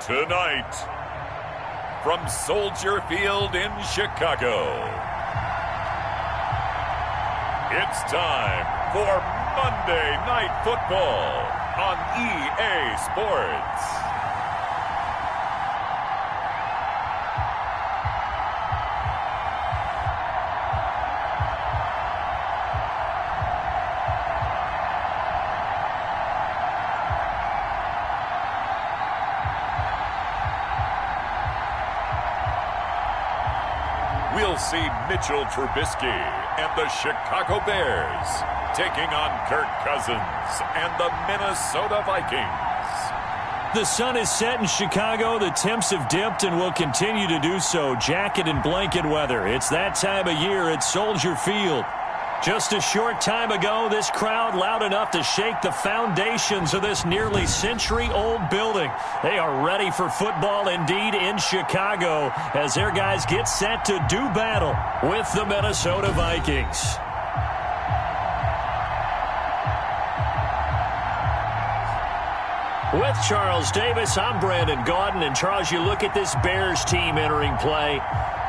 Tonight, from Soldier Field in Chicago, it's time for Monday Night Football on EA Sports. We'll see Mitchell Trubisky and the Chicago Bears taking on Kirk Cousins and the Minnesota Vikings. The sun is set in Chicago. The temps have dipped and will continue to do so. Jacket and blanket weather. It's that time of year at Soldier Field. Just a short time ago, this crowd loud enough to shake the foundations of this nearly century-old building. They are ready for football indeed in Chicago as their guys get set to do battle with the Minnesota Vikings. With Charles Davis, I'm Brandon Gaudin. And Charles, you look at this Bears team entering play.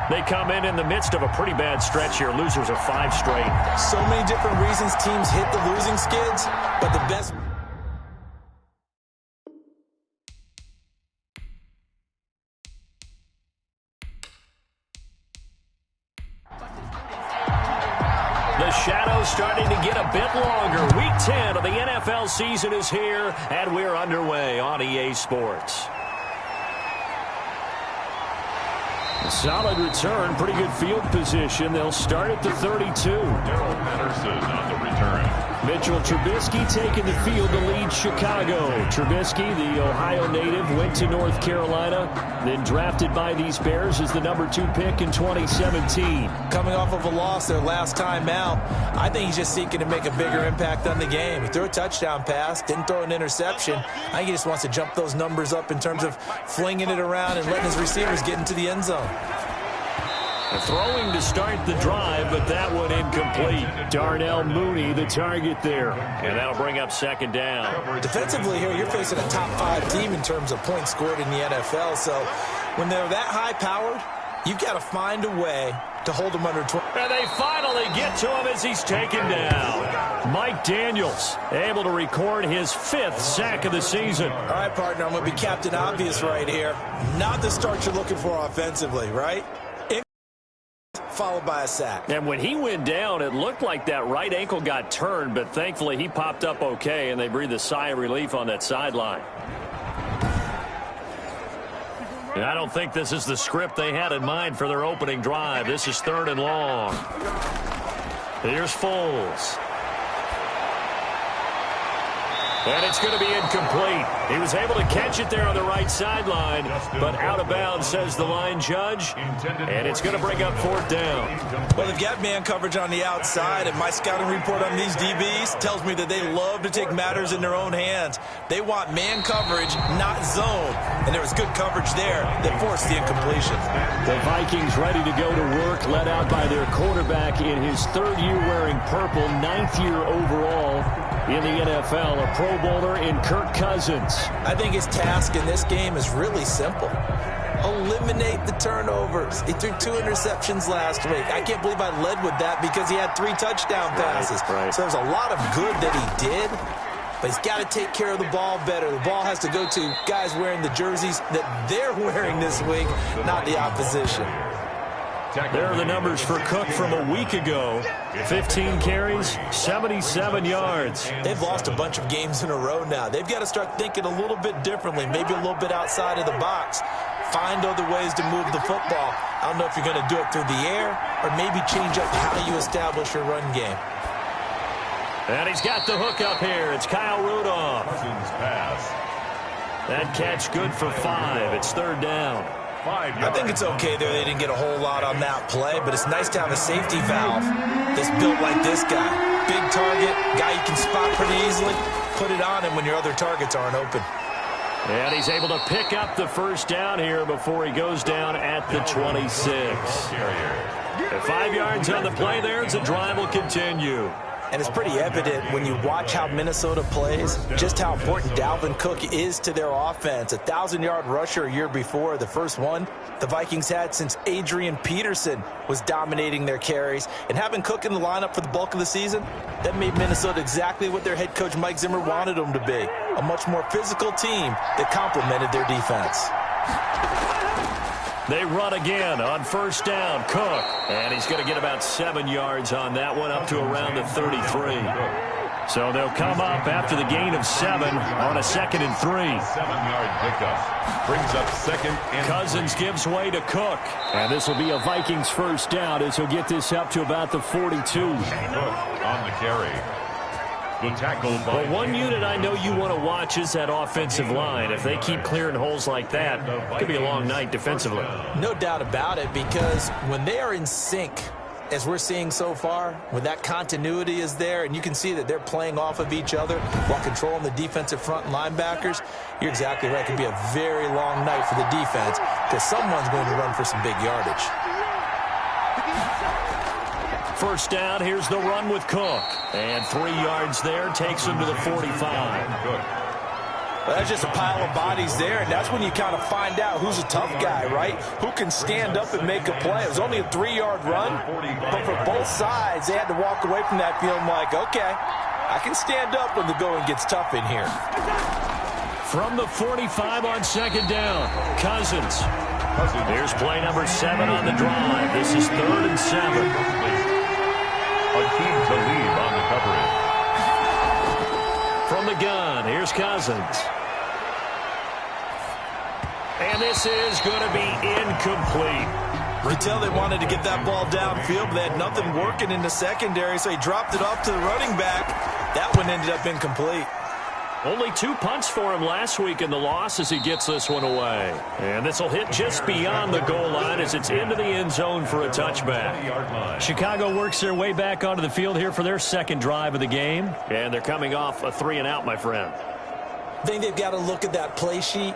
They come in the midst of a pretty bad stretch here. Losers of 5 straight. So many different reasons teams hit the losing skids, but the best... The shadow's starting to get a bit longer. Week 10 of the NFL season is here, and we're underway on EA Sports. Solid return, pretty good field position. They'll start at the 32. Daryl Patterson on the return. Mitchell Trubisky taking the field to lead Chicago. Trubisky, the Ohio native, went to North Carolina, then drafted by these Bears as the number 2 pick in 2017. Coming off of a loss their last time out, I think he's just seeking to make a bigger impact on the game. He threw a touchdown pass, didn't throw an interception. I think he just wants to jump those numbers up in terms of flinging it around and letting his receivers get into the end zone. Throwing to start the drive, but that one incomplete. Darnell Mooney, the target there. And that'll bring up second down. Defensively here, you're facing a top 5 team in terms of points scored in the NFL. So when they're that high-powered, you've got to find a way to hold them under 20. And they finally get to him as he's taken down. Mike Daniels able to record his 5th sack of the season. All right, partner, I'm going to be Captain Obvious right here. Not the start you're looking for offensively, right? Followed by a sack. And when he went down, it looked like that right ankle got turned, but thankfully he popped up okay, and they breathed a sigh of relief on that sideline. And I don't think this is the script they had in mind for their opening drive. This is 3rd and long. Here's Foles. And it's going to be incomplete. He was able to catch it there on the right sideline, but out of bounds, says the line judge. And it's going to bring up 4th down. Well, they've got man coverage on the outside, and my scouting report on these DBs tells me that they love to take matters in their own hands. They want man coverage, not zone. And there was good coverage there that forced the incompletion. The Vikings ready to go to work, led out by their quarterback in his 3rd year wearing purple, 9th year overall in the NFL, a Pro Bowler in Kirk Cousins. I think his task in this game is really simple. Eliminate the turnovers. He threw 2 interceptions last week. I can't believe I led with that because he had 3 touchdown passes. Right. So there's a lot of good that he did, but he's got to take care of the ball better. The ball has to go to guys wearing the jerseys that they're wearing this week, not the opposition. There are the numbers for Cook from a week ago. 15 carries, 77 yards. They've lost a bunch of games in a row now. They've got to start thinking a little bit differently, maybe a little bit outside of the box. Find other ways to move the football. I don't know if you're going to do it through the air or maybe change up how you establish your run game. And he's got the hook up here. It's Kyle Rudolph. That catch good for 5. It's 3rd down. I think it's okay there. They didn't get a whole lot on that play, but it's nice to have a safety valve that's built like this guy. Big target, guy you can spot pretty easily. Put it on him when your other targets aren't open. And he's able to pick up the 1st down here before he goes down at the 26. 5 yards on the play there as the drive will continue. And it's pretty evident when you watch how Minnesota plays, just how important Dalvin Cook is to their offense. 1,000-yard rusher a year before, the first one the Vikings had since Adrian Peterson was dominating their carries. And having Cook in the lineup for the bulk of the season, that made Minnesota exactly what their head coach Mike Zimmer wanted them to be, a much more physical team that complemented their defense. They run again on first down. Cook, and he's going to get about 7 yards on that one, up to around the 33. So they'll come up after the gain of 7 on a 2nd and 3. 7-yard pickup brings up 2nd and Cousins gives way to Cook, and this will be a Vikings first down as he'll get this up to about the 42. Cook on the carry. The tackle by But one unit I know you want to watch is that offensive line. If they keep clearing holes like that, it could be a long night defensively. No doubt about it, because when they are in sync, as we're seeing so far, when that continuity is there, and you can see that they're playing off of each other while controlling the defensive front and linebackers, you're exactly right. It could be a very long night for the defense because someone's going to run for some big yardage. First down, here's the run with Cook. And 3 yards there, takes him to the 45. Well, that's just a pile of bodies there, and that's when you kind of find out who's a tough guy, right? Who can stand up and make a play. It was only a 3-yard run, but for both sides, they had to walk away from that feeling like, okay, I can stand up when the going gets tough in here. From the 45 on second down, Cousins. Here's play number 7 on the drive. This is 3rd and 7. A team to lead on the coverage. From the gun, here's Cousins. And this is going to be incomplete. You can tell they wanted to get that ball downfield, but they had nothing working in the secondary, so he dropped it off to the running back. That one ended up incomplete. Only 2 punts for him last week in the loss as he gets this one away. And this will hit just beyond the goal line as it's into the end zone for a touchback. Chicago works their way back onto the field here for their second drive of the game. And they're coming off a 3-and-out, my friend. I think they've got to look at that play sheet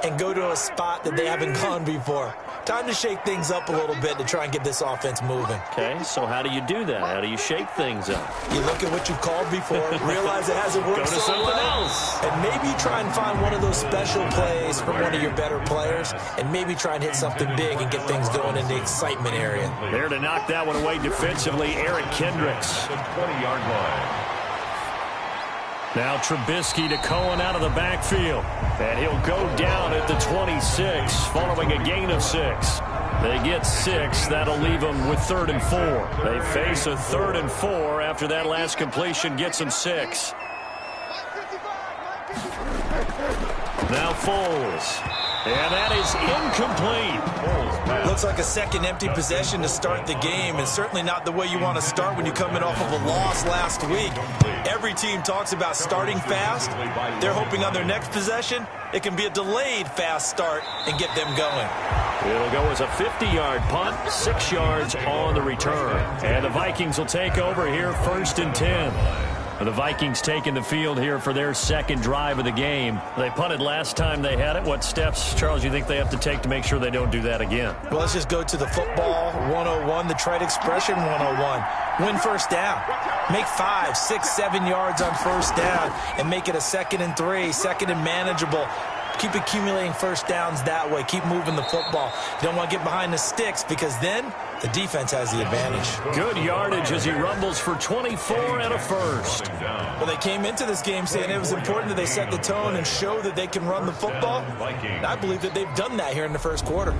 and go to a spot that they haven't gone before. Time to shake things up a little bit to try and get this offense moving. Okay, so how do you do that? How do you shake things up? You look at what you've called before, realize it hasn't worked Go to so something well, else. and maybe try and find one of those special plays from one of your better players, and maybe try and hit something big and get things going in the excitement area. There to knock that one away defensively, Eric Kendricks. The 20-yard line. Now Trubisky to Cohen out of the backfield. And he'll go down at the 26 following a gain of 6. They get 6. That'll leave them with 3rd and 4. They face a 3rd and 4 after that last completion gets them 6. Now Foles. And that is incomplete. Looks like a second empty possession to start the game, and certainly not the way you want to start when you're coming off of a loss last week. Every team talks about starting fast. They're hoping on their next possession, it can be a delayed fast start and get them going. It'll go as a 50-yard punt, 6 yards on the return. And the Vikings will take over here 1st and 10. The Vikings taking the field here for their second drive of the game. They punted last time they had it. What steps, Charles, you think they have to take to make sure they don't do that again? Well, let's just go to the football 101, the trade expression 101. Win first down. Make 5, 6, 7 yards on first down and make it a 2nd and 3, 2nd and manageable. Keep accumulating first downs that way. Keep moving the football. You don't want to get behind the sticks because then the defense has the advantage. Good yardage as he rumbles for 24 and a first. Well, they came into this game saying it was important that they set the tone and show that they can run the football. And I believe that they've done that here in the first quarter.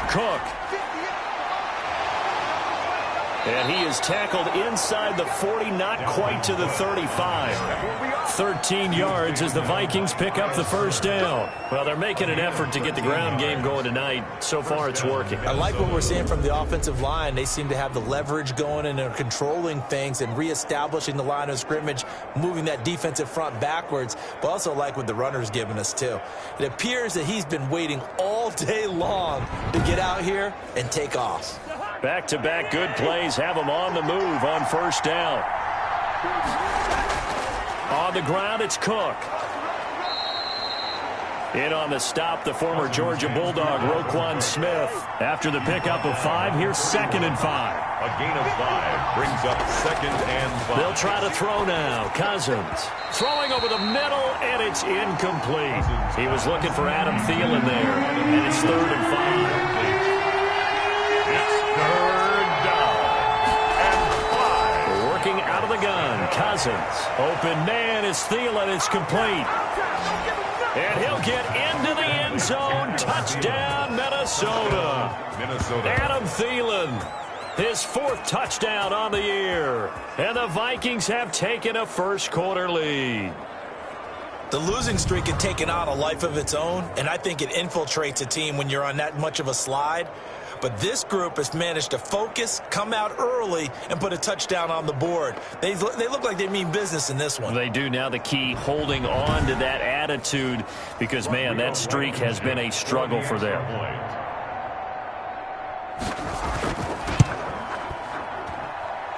Cook. And he is tackled inside the 40, not quite to the 35. 13 yards as the Vikings pick up the first down. Well, they're making an effort to get the ground game going tonight. So far, it's working. I like what we're seeing from the offensive line. They seem to have the leverage going and they're controlling things and reestablishing the line of scrimmage, moving that defensive front backwards, but also like what the runner's giving us, too. It appears that he's been waiting all day long to get out here and take off. Back-to-back good plays have them on the move on first down. On the ground, it's Cook. In on the stop, the former Georgia Bulldog, Roquan Smith. After the pickup of 5, here's 2nd and 5. A gain of 5 brings up 2nd and 5. They'll try to throw now. Cousins throwing over the middle, and it's incomplete. He was looking for Adam Thielen there, and it's 3rd and 5. It's 3rd down and 5. Working out of the gun, Cousins. Open man is Thielen. It's complete. And he'll get into the end zone. Touchdown, Minnesota. Adam Thielen, his 4th touchdown on the year. And the Vikings have taken a first-quarter lead. The losing streak had taken on a life of its own, and I think it infiltrates a team when you're on that much of a slide. But this group has managed to focus, come out early, and put a touchdown on the board. They look like they mean business in this one. They do. Now the key, holding on to that attitude, because, man, that streak has been a struggle for them.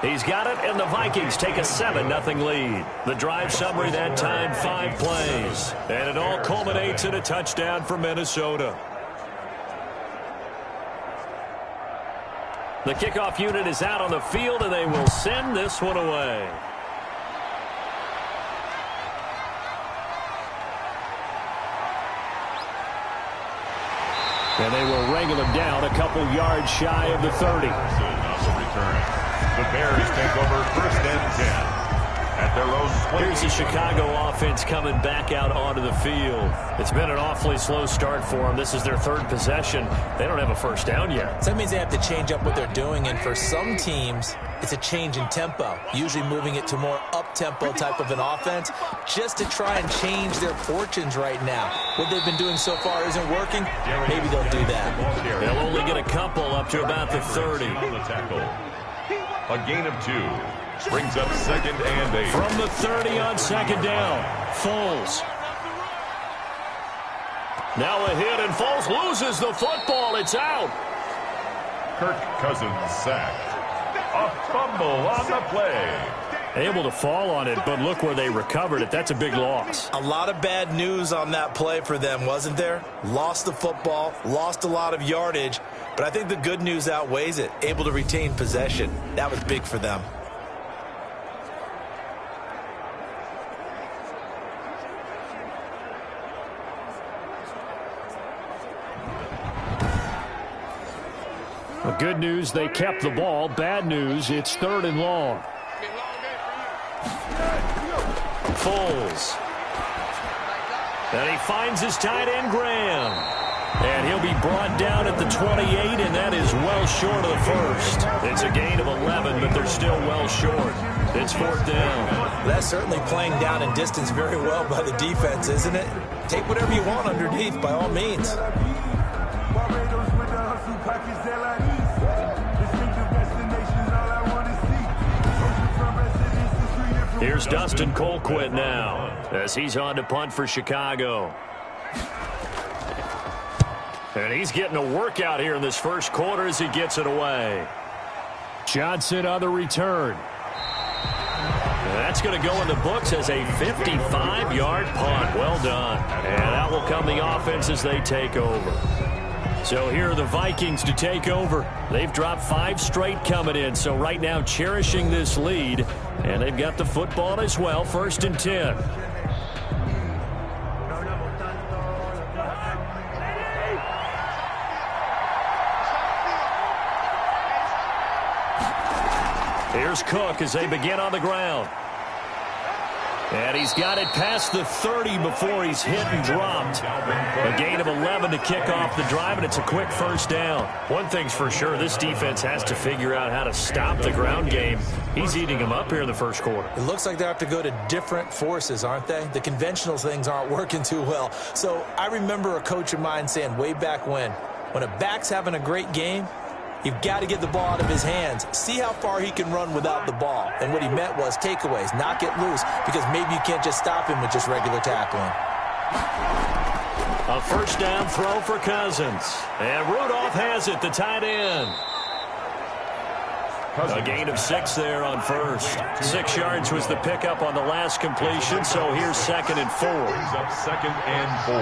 He's got it, and the Vikings take a 7-0 lead. The drive summary that time, 5 plays. And it all culminates in a touchdown for Minnesota. The kickoff unit is out on the field, and they will send this one away. And they will wrangle him down a couple yards shy of the 30. On the return, the Bears take over 1st and 10. At their own 20. Here's the Chicago offense coming back out onto the field. It's been an awfully slow start for them. This is their 3rd possession. They don't have a first down yet. So that means they have to change up what they're doing, and for some teams, it's a change in tempo, usually moving it to more up-tempo type of an offense, just to try and change their fortunes right now. What they've been doing so far isn't working. Maybe they'll do that. They'll only get a couple up to about the 30. A gain of 2. Brings up 2nd and 8. From the 30 on 2nd down, Foles. Now a hit, and Foles loses the football. It's out. Kirk Cousins sacked. A fumble on the play. Able to fall on it, but look where they recovered it. That's a big loss. A lot of bad news on that play for them, wasn't there? Lost the football, lost a lot of yardage, but I think the good news outweighs it. Able to retain possession. That was big for them. Good news, they kept the ball. Bad news, it's 3rd and long. Foles. And he finds his tight end, Graham. And he'll be brought down at the 28, and that is well short of the 1st. It's a gain of 11, but they're still well short. It's 4th down. That's certainly playing down in distance very well by the defense, isn't it? Take whatever you want underneath, by all means. Here's Dustin Colquitt now as he's on to punt for Chicago. And he's getting a workout here in this first quarter as he gets it away. Johnson on the return. And that's going to go in the books as a 55-yard punt. Well done. And out will come the offense as they take over. So here are the Vikings to take over. They've dropped 5 straight coming in, so right now cherishing this lead. And they've got the football as well, 1st and 10. Here's Cook as they begin on the ground. And he's got it past the 30 before he's hit and dropped. A gain of 11 to kick off the drive, and it's a quick first down. One thing's for sure, this defense has to figure out how to stop the ground game. He's eating them up here in the first quarter. It looks like they have to go to different forces, aren't they? The conventional things aren't working too well. So I remember a coach of mine saying way back when a back's having a great game, you've got to get the ball out of his hands. See how far he can run without the ball. And what he meant was takeaways, not get loose, because maybe you can't just stop him with just regular tackling. A first down throw for Cousins. And Rudolph has it, the tight end. A gain of 6 there on first. 6 yards was the pickup on the last completion, so here's 2nd and 4. Brings up 2nd and 4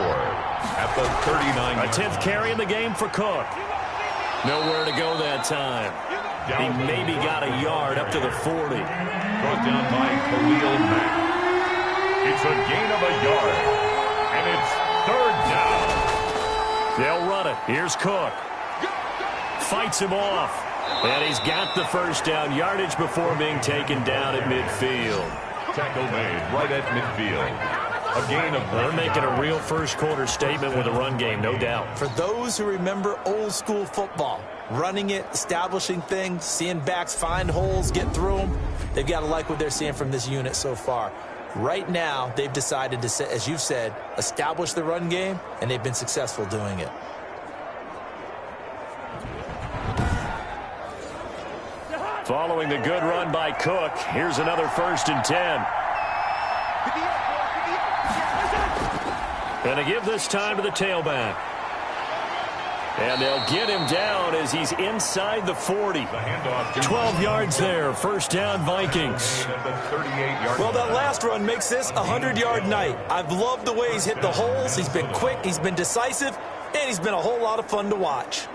at the 39. A 10th carry in the game for Cook. Nowhere to go that time. He maybe got a yard up to the 40. Brought down by Khalil Mack. It's a gain of a yard, and it's 3rd down. They'll run it. Here's Cook. Fights him off. And he's got the first down yardage before being taken down at midfield. Tackle made right at midfield. A gain of 1. They're making a real first-quarter statement with a run game, no doubt. For those who remember old-school football, running it, establishing things, seeing backs find holes, get through them, they've got to like what they're seeing from this unit so far. Right now, they've decided to, as you've said, establish the run game, and they've been successful doing it. Following the good run by Cook, here's another 1st and 10. And a give this time to the tailback. And they'll get him down as he's inside the 40. 12 yards there, 1st down Vikings. Well, that last run makes this a 100-yard night. I've loved the way he's hit the holes. He's been quick, he's been decisive, and he's been a whole lot of fun to watch.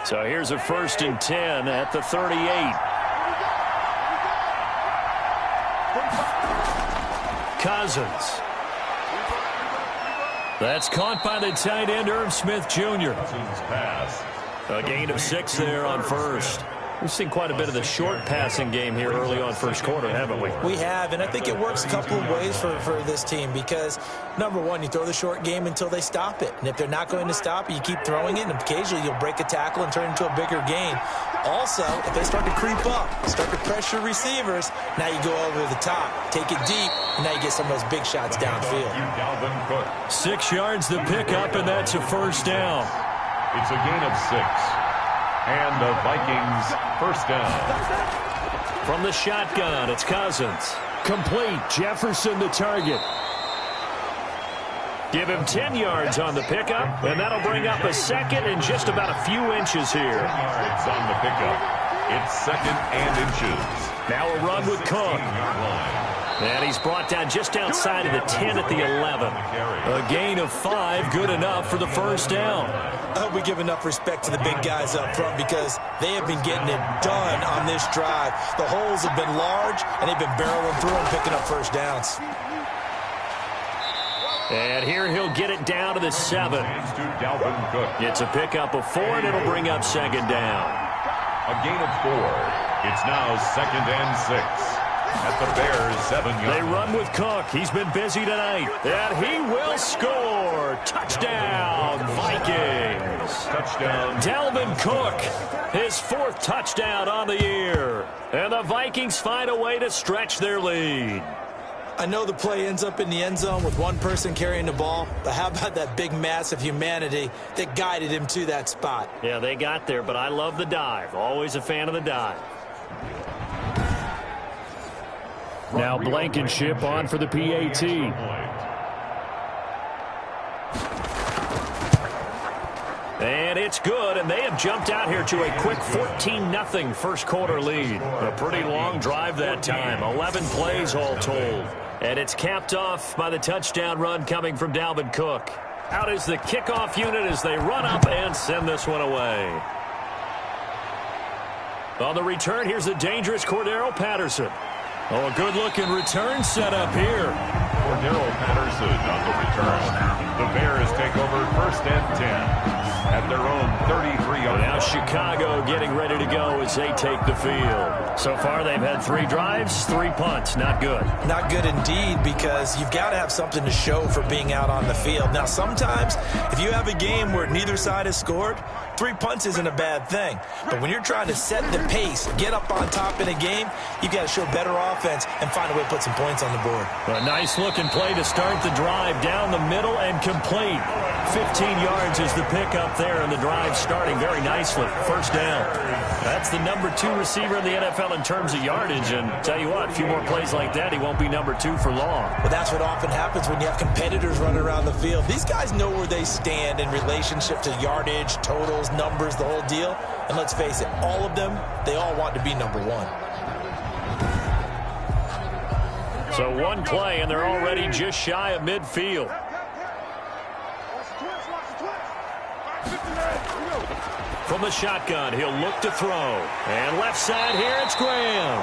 So here's a 1st and 10 at the 38. Cousins. That's caught by the tight end, Irv Smith Jr. A gain of 6 there on first. We've seen quite a bit of the short passing game here early on first quarter, haven't we? We have, and I think it works a couple of ways for this team because, number one, you throw the short game until they stop it. And if they're not going to stop it, you keep throwing it, and occasionally you'll break a tackle and turn it into a bigger gain. Also, if they start to creep up, start to pressure receivers, now you go over the top, take it deep, and now you get some of those big shots downfield. 6 yards the pickup, and that's a 1st down. It's a gain of 6. And the Vikings 1st down. From the shotgun, it's Cousins. Complete. Jefferson the target. Give him 10 yards on the pickup, and that'll bring up a 2nd and just about a few inches here. 10 yards on the pickup. It's 2nd and inches. Now a run with Cook. And he's brought down just outside of the 10 at the 11. A gain of 5, good enough for the 1st down. I hope we give enough respect to the big guys up front because they have been getting it done on this drive. The holes have been large, and they've been barreling through and picking up 1st downs. And here he'll get it down to the 7. It's a pickup of 4, and it'll bring up 2nd down. A gain of 4. It's now 2nd and 6. At the Bears' 7-yard. They run with Cook. He's been busy tonight. And he will score. Touchdown, Vikings. Touchdown. Dalvin Cook, his 4th touchdown on the year. And the Vikings find a way to stretch their lead. I know the play ends up in the end zone with one person carrying the ball, but how about that big mass of humanity that guided him to that spot? Yeah, they got there, but I love the dive. Always a fan of the dive. Now Blankenship on for the PAT. And it's good, and they have jumped out here to a quick 14-0 first quarter lead. A pretty long drive that time, 11 plays all told. And it's capped off by the touchdown run coming from Dalvin Cook. Out is the kickoff unit as they run up and send this one away. On the return, here's the dangerous Cordero Patterson. Oh, a good-looking return set up here. Cordero Patterson on the return. The Bears take over 1st and 10 at their own 33-yard. Now Chicago getting ready to go as they take the field. So far, they've had 3 drives, 3 punts. Not good. Not good indeed, because you've got to have something to show for being out on the field. Now, sometimes, if you have a game where neither side has scored, 3 punts isn't a bad thing. But when you're trying to set the pace, get up on top in a game, you've got to show better offense and find a way to put some points on the board. A nice-looking play to start the drive down the middle and complete. 15 yards is the pickup there, and the drive starting very nicely. the first down. That's the number 2 receiver in the NFL in terms of yardage. And tell you what, a few more plays like that, he won't be number 2 for long. Well, that's what often happens when you have competitors running around the field. These guys know where they stand in relationship to yardage, totals, numbers, the whole deal. And let's face it, all of them, they all want to be number 1. So one play, and they're already just shy of midfield. From the shotgun, he'll look to throw. And left side here, it's Graham.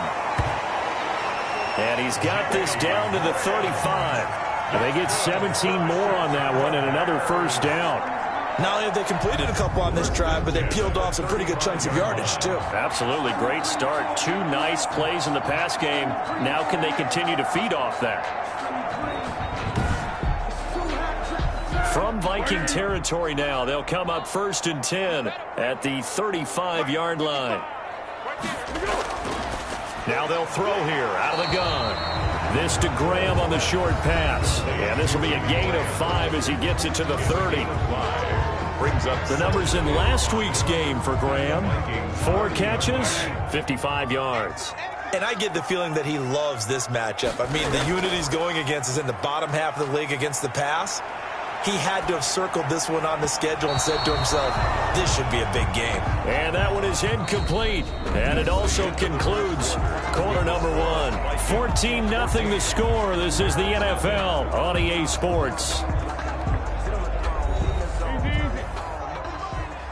And he's got this down to the 35. And they get 17 more on that one and another first down. Not only have they completed a couple on this drive, but they peeled off some pretty good chunks of yardage, too. Absolutely. Great start. 2 nice plays in the pass game. Now can they continue to feed off that? From Viking territory now, they'll come up 1st and 10 at the 35-yard line. Now they'll throw here out of the gun. This to Graham on the short pass. And this will be a gain of 5 as he gets it to the 30. Brings up the numbers in last week's game for Graham. 4 catches, 55 yards. And I get the feeling that he loves this matchup. I mean, the unit he's going against is in the bottom half of the league against the pass. He had to have circled this one on the schedule and said to himself, this should be a big game. And that one is incomplete. And it also concludes quarter number 1. 14-0 the score. This is the NFL on EA Sports.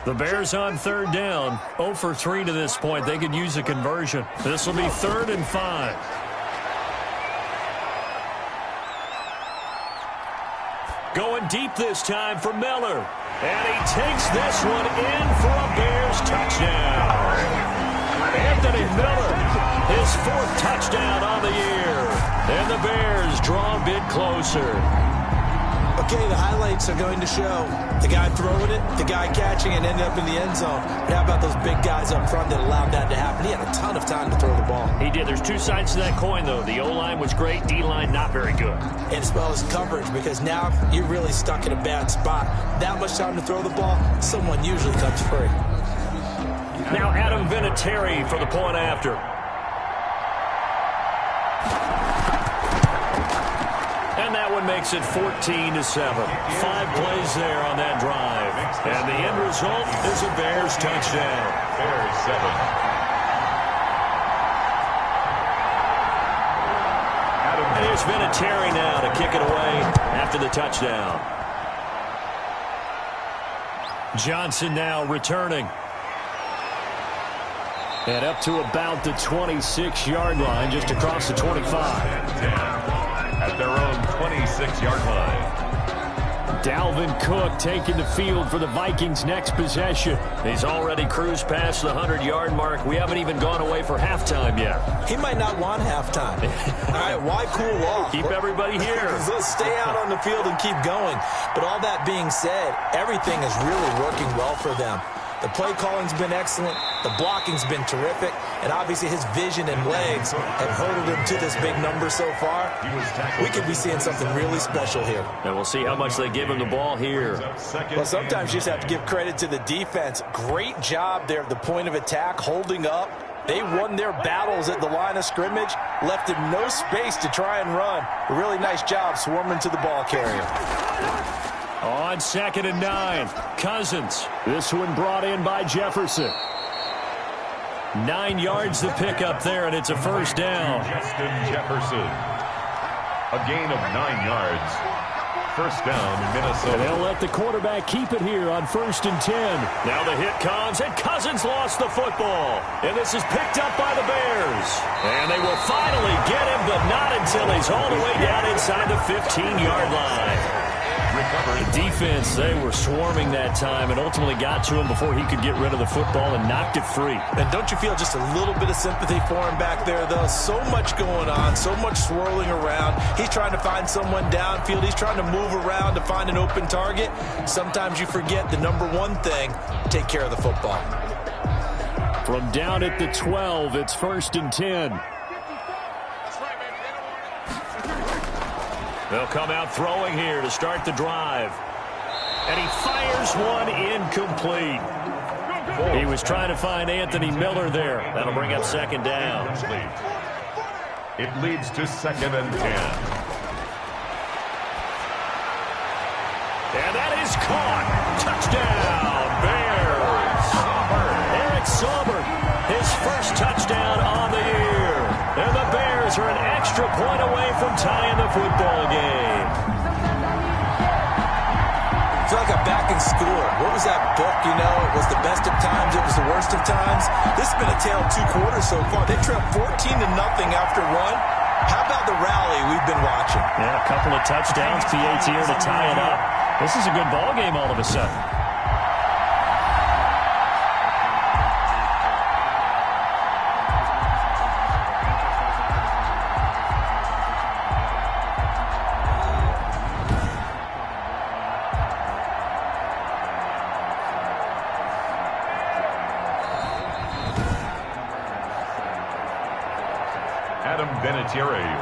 The Bears on 3rd down. 0 for 3 to this point. They could use a conversion. This will be 3rd and 5. Going deep this time for Miller. And he takes this one in for a Bears touchdown. Anthony Miller, his 4th touchdown on the year. And the Bears draw a bit closer. Okay, the highlights are going to show the guy throwing it, the guy catching it, ended up in the end zone. But how about those big guys up front that allowed that to happen? He had a ton of time to throw the ball. He did. There's 2 sides to that coin, though. The O-line was great. D-line not very good. And as well as coverage, because now you're really stuck in a bad spot. That much time to throw the ball, someone usually comes free. Now Adam Vinatieri for the point after. And that one makes it 14-7. 5 plays there on that drive. And the end result is a Bears touchdown. Bears 7. And here's Vinatieri now to kick it away after the touchdown. Johnson now returning. And up to about the 26-yard line, just across the 25. At their own 26-yard line. Dalvin Cook taking the field for the Vikings' next possession. He's already cruised past the 100-yard mark. We haven't even gone away for halftime yet. He might not want halftime. All right, why cool off? Keep everybody here. Let's stay out on the field and keep going. But all that being said, everything is really working well for them. The play calling's been excellent. The blocking's been terrific. And obviously his vision and legs have hurdled him to this big number so far. We could be seeing something really special here. And we'll see how much they give him the ball here. Well, sometimes you just have to give credit to the defense. Great job there at the point of attack, holding up. They won their battles at the line of scrimmage, left him no space to try and run. A really nice job swarming to the ball carrier. On 2nd and 9, Cousins. This one brought in by Jefferson. 9 yards to pick up there, and it's a first down. Justin Jefferson. A gain of 9 yards. First down, Minnesota. And they'll let the quarterback keep it here on 1st and 10. Now the hit comes, and Cousins lost the football. And this is picked up by the Bears. And they will finally get him, but not until he's all the way down inside the 15-yard line. The defense, they were swarming that time and ultimately got to him before he could get rid of the football and knocked it free. And don't you feel just a little bit of sympathy for him back there, though? So much going on, so much swirling around. He's trying to find someone downfield. He's trying to move around to find an open target. Sometimes you forget the number one thing, take care of the football. From down at the 12, it's 1st and 10. They'll come out throwing here to start the drive. And he fires one incomplete. He was trying to find Anthony Miller there. That'll bring up second down. It leads to 2nd and 10. And that is caught. Touchdown, Bears. Eric Saubert, his first touchdown on the year. And the Bears are an extra point away from tying the football game. I feel like I'm back in school. What was that book, you know? It was the best of times. It was the worst of times. This has been a tale of 2 quarters so far. They trailed 14-0 after 1. How about the rally we've been watching? Yeah, a couple of touchdowns, PAT here to tie it up. This is a good ball game all of a sudden.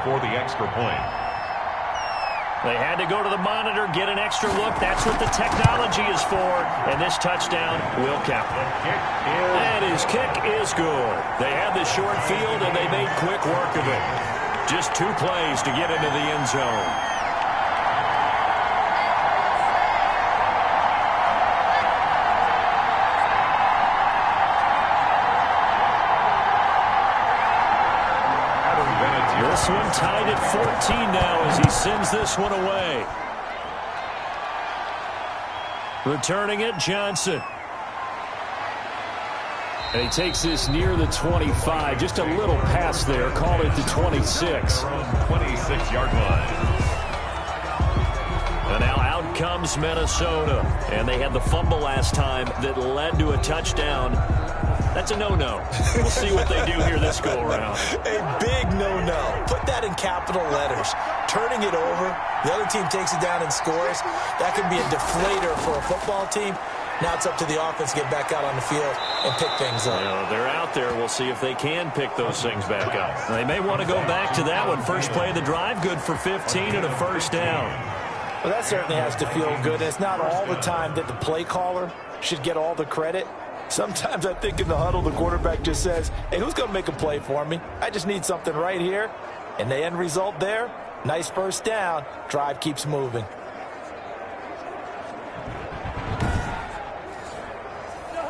For the extra point. They had to go to the monitor, get an extra look. That's what the technology is for. And this touchdown will count. And his kick is good. They had the short field, and they made quick work of it. Just 2 plays to get into the end zone. This one tied at 14 now as he sends this one away. Returning it, Johnson. And he takes this near the 25. Just a little pass there. Call it the 26. 26-yard line. And now out comes Minnesota. And they had the fumble last time that led to a touchdown. That's a no-no. We'll see what they do here this go-around. A big no-no. Put that in capital letters. Turning it over, the other team takes it down and scores. That can be a deflator for a football team. Now it's up to the offense to get back out on the field and pick things up. They're out there. We'll see if they can pick those things back up. They may want to go back to that one. First play of the drive, good for 15 and a first down. Well, that certainly has to feel good. It's not all the time that the play caller should get all the credit. Sometimes I think in the huddle, the quarterback just says, hey, who's going to make a play for me? I just need something right here. And the end result there, nice first down. Drive keeps moving.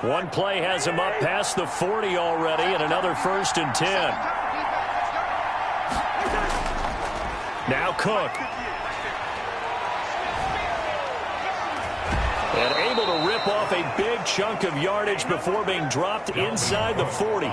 One play has him up past the 40 already, and another 1st and 10. Now Cook. And able to rip off a big chunk of yardage before being dropped inside the 40.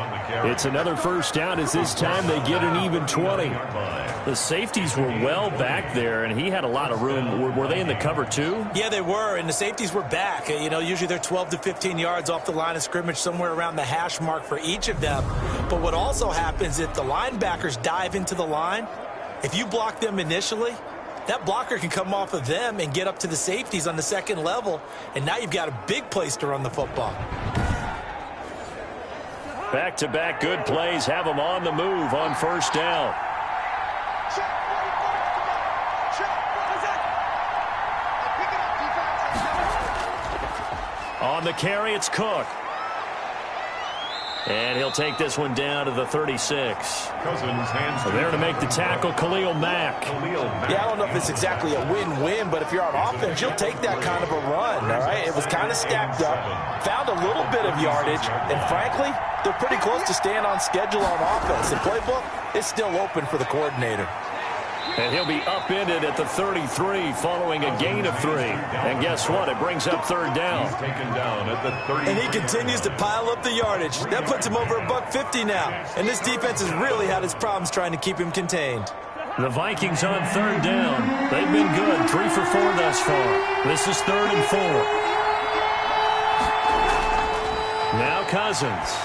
It's another first down as this time they get an even 20. The safeties were well back there, and he had a lot of room. Were they in the cover too? Yeah, they were, and the safeties were back. You know, usually they're 12 to 15 yards off the line of scrimmage, somewhere around the hash mark for each of them. But what also happens if the linebackers dive into the line, if you block them initially, that blocker can come off of them and get up to the safeties on the second level, and now you've got a big place to run the football. Back-to-back good plays have them on the move on first down. On the carry, it's Cook. And he'll take this one down to the 36. Cousins hands so there to make the tackle, Khalil Mack. Yeah, I don't know if it's exactly a win-win, but if you're on offense, you'll take that kind of a run, all right? It was kind of stacked up, found a little bit of yardage, and frankly, they're pretty close to staying on schedule on offense. The playbook is still open for the coordinator. And he'll be upended at the 33 following a gain of 3. And guess what? It brings up third down. He's taken down at the 30. And he continues to pile up the yardage. That puts him over $150 now. And this defense has really had its problems trying to keep him contained. The Vikings on third down. They've been good. 3 for 4 thus far. This is 3rd and 4. Now Cousins.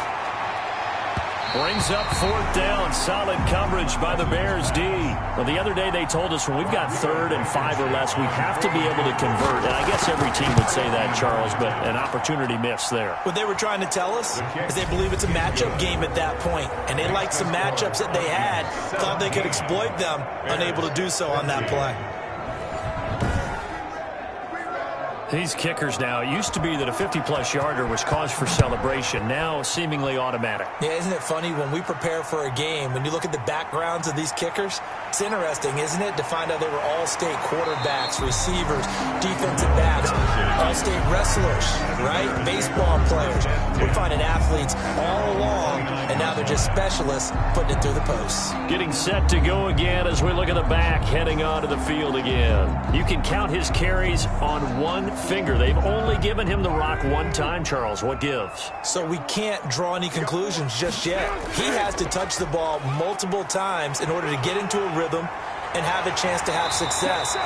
Brings up 4th down. Solid coverage by the Bears D. Well, the other day they told us when we've got 3rd and 5 or less, we have to be able to convert. And I guess every team would say that, Charles, but an opportunity missed there. What they were trying to tell us is they believe it's a matchup game at that point. And they liked some matchups that they had, thought they could exploit them, unable to do so on that play. These kickers now, it used to be that a 50-plus yarder was cause for celebration. Now, seemingly automatic. Yeah, isn't it funny when we prepare for a game, when you look at the backgrounds of these kickers, it's interesting, isn't it, to find out they were all-state quarterbacks, receivers, defensive backs, all-state wrestlers, right? Baseball players. We're finding athletes all along, and now they're just specialists putting it through the posts. Getting set to go again as we look at the back heading onto the field again. You can count his carries on one finger. They've only given him the rock one time, Charles. What gives? So we can't draw any conclusions just yet. He has to touch the ball multiple times in order to get into a rhythm and have a chance to have success.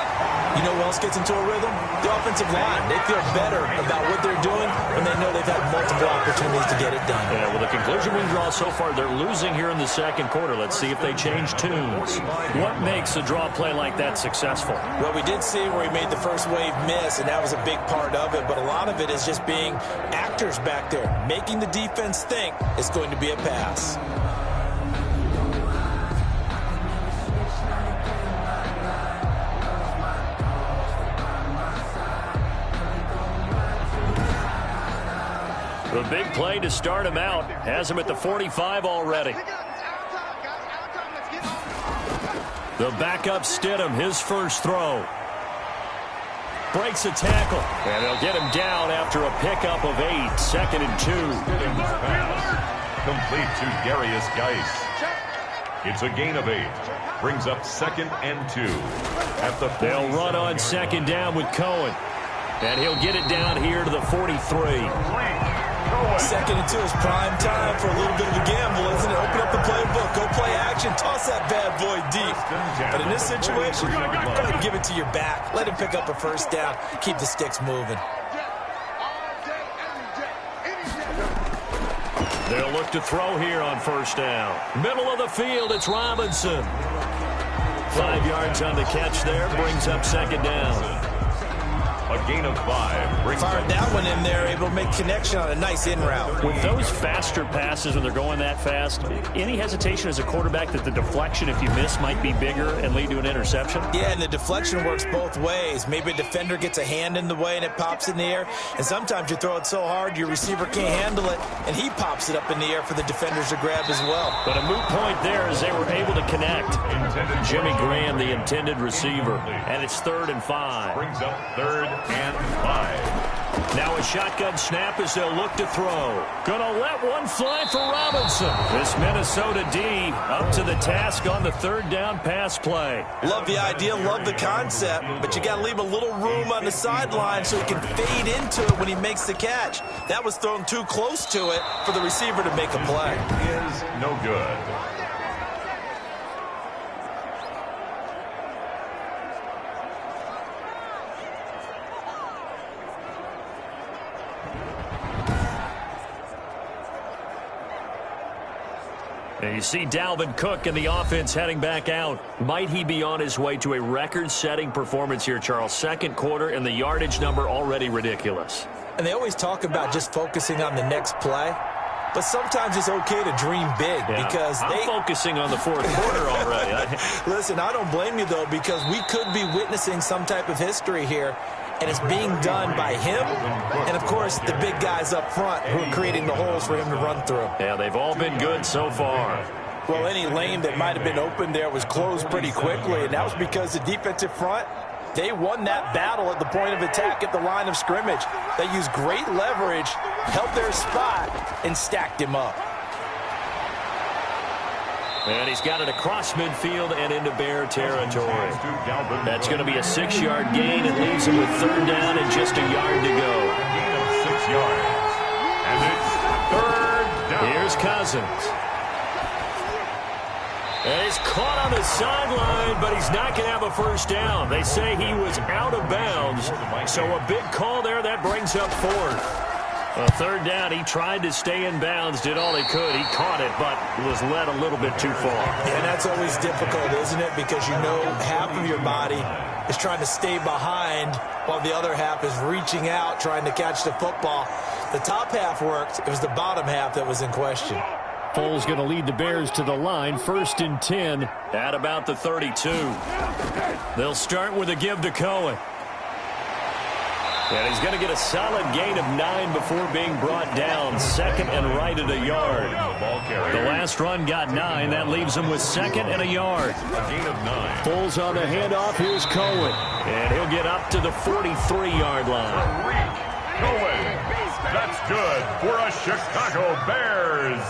You know who else gets into a rhythm? The offensive line. They feel better about what they're doing when they know they've had multiple opportunities to get it done. Yeah, well, the conclusion we draw so far, they're losing here in the second quarter. Let's see if they change tunes. What makes a draw play like that successful? Well, we did see where he made the first wave miss, and that was a big part of it, but a lot of it is just being actors back there, making the defense think it's going to be a pass. The big play to start him out has him at the 45 already. The backup Stidham, his first throw. Breaks a tackle, and they'll get him down after a pickup of 8, 2nd and 2. Complete to Darius Geis. It's a gain of 8. Brings up 2nd and 2. At the They'll run on 2nd down with Cohen. And he'll get it down here to the 43. 2nd and 2 is prime time for a little bit of a gamble, isn't it? Open up the playbook, go play action, toss that bad boy deep. But in this situation, go ahead and give it to your back. Let him pick up a first down, keep the sticks moving. They'll look to throw here on first down. Middle of the field, it's Robinson. 5 yards on the catch there, brings up 2nd down. A gain of 5. Fired that one in there, able to make connection on a nice in route. With those faster passes when they're going that fast, any hesitation as a quarterback that the deflection, if you miss, might be bigger and lead to an interception? Yeah, and the deflection works both ways. Maybe a defender gets a hand in the way and it pops in the air, and sometimes you throw it so hard your receiver can't handle it, and he pops it up in the air for the defenders to grab as well. But a moot point there as they were able to connect. Jimmy Graham, the intended receiver, and it's 3rd and 5. Brings up 3rd and 5. Now a shotgun snap as they'll look to throw. Gonna let one fly for Robinson. This Minnesota D up to the task on the 3rd down pass play. Love the idea, love the concept, but you got to leave a little room on the sideline so he can fade into it when he makes the catch. That was thrown too close to it for the receiver to make a play. Is no good. And you see Dalvin Cook and the offense heading back out. Might he be on his way to a record-setting performance here, Charles? 2nd quarter, and the yardage number already ridiculous. And they always talk about just focusing on the next play. But sometimes it's okay to dream big because I'm focusing on the 4th quarter already. Listen, I don't blame you, though, because we could be witnessing some type of history here, and it's being done by him and, of course, the big guys up front who are creating the holes for him to run through. Yeah, they've all been good so far. Well, any lane that might have been open there was closed pretty quickly, and that was because the defensive front, they won that battle at the point of attack at the line of scrimmage. They used great leverage, held their spot, and stacked him up. And he's got it across midfield and into Bear territory. That's going to be a 6-yard gain. It leaves him with 3rd down and just a yard to go. Gain of 6 yards. And it's 3rd down. Here's Cousins. And he's caught on the sideline, but he's not going to have a first down. They say he was out of bounds. So a big call there. That brings up 4th. Well, 3rd down, he tried to stay in bounds, did all he could. He caught it, but was led a little bit too far. And that's always difficult, isn't it? Because you know half of your body is trying to stay behind while the other half is reaching out, trying to catch the football. The top half worked. It was the bottom half that was in question. Foles going to lead the Bears to the line. 1st and 10 at about the 32. They'll start with a give to Cohen. And he's going to get a solid gain of 9 before being brought down. Second and right at a yard. The last run got 9. That leaves him with second and a yard. A gain of 9. Pulls on the handoff. Here's Cohen. And he'll get up to the 43-yard line. Cohen. That's good for a Chicago Bears.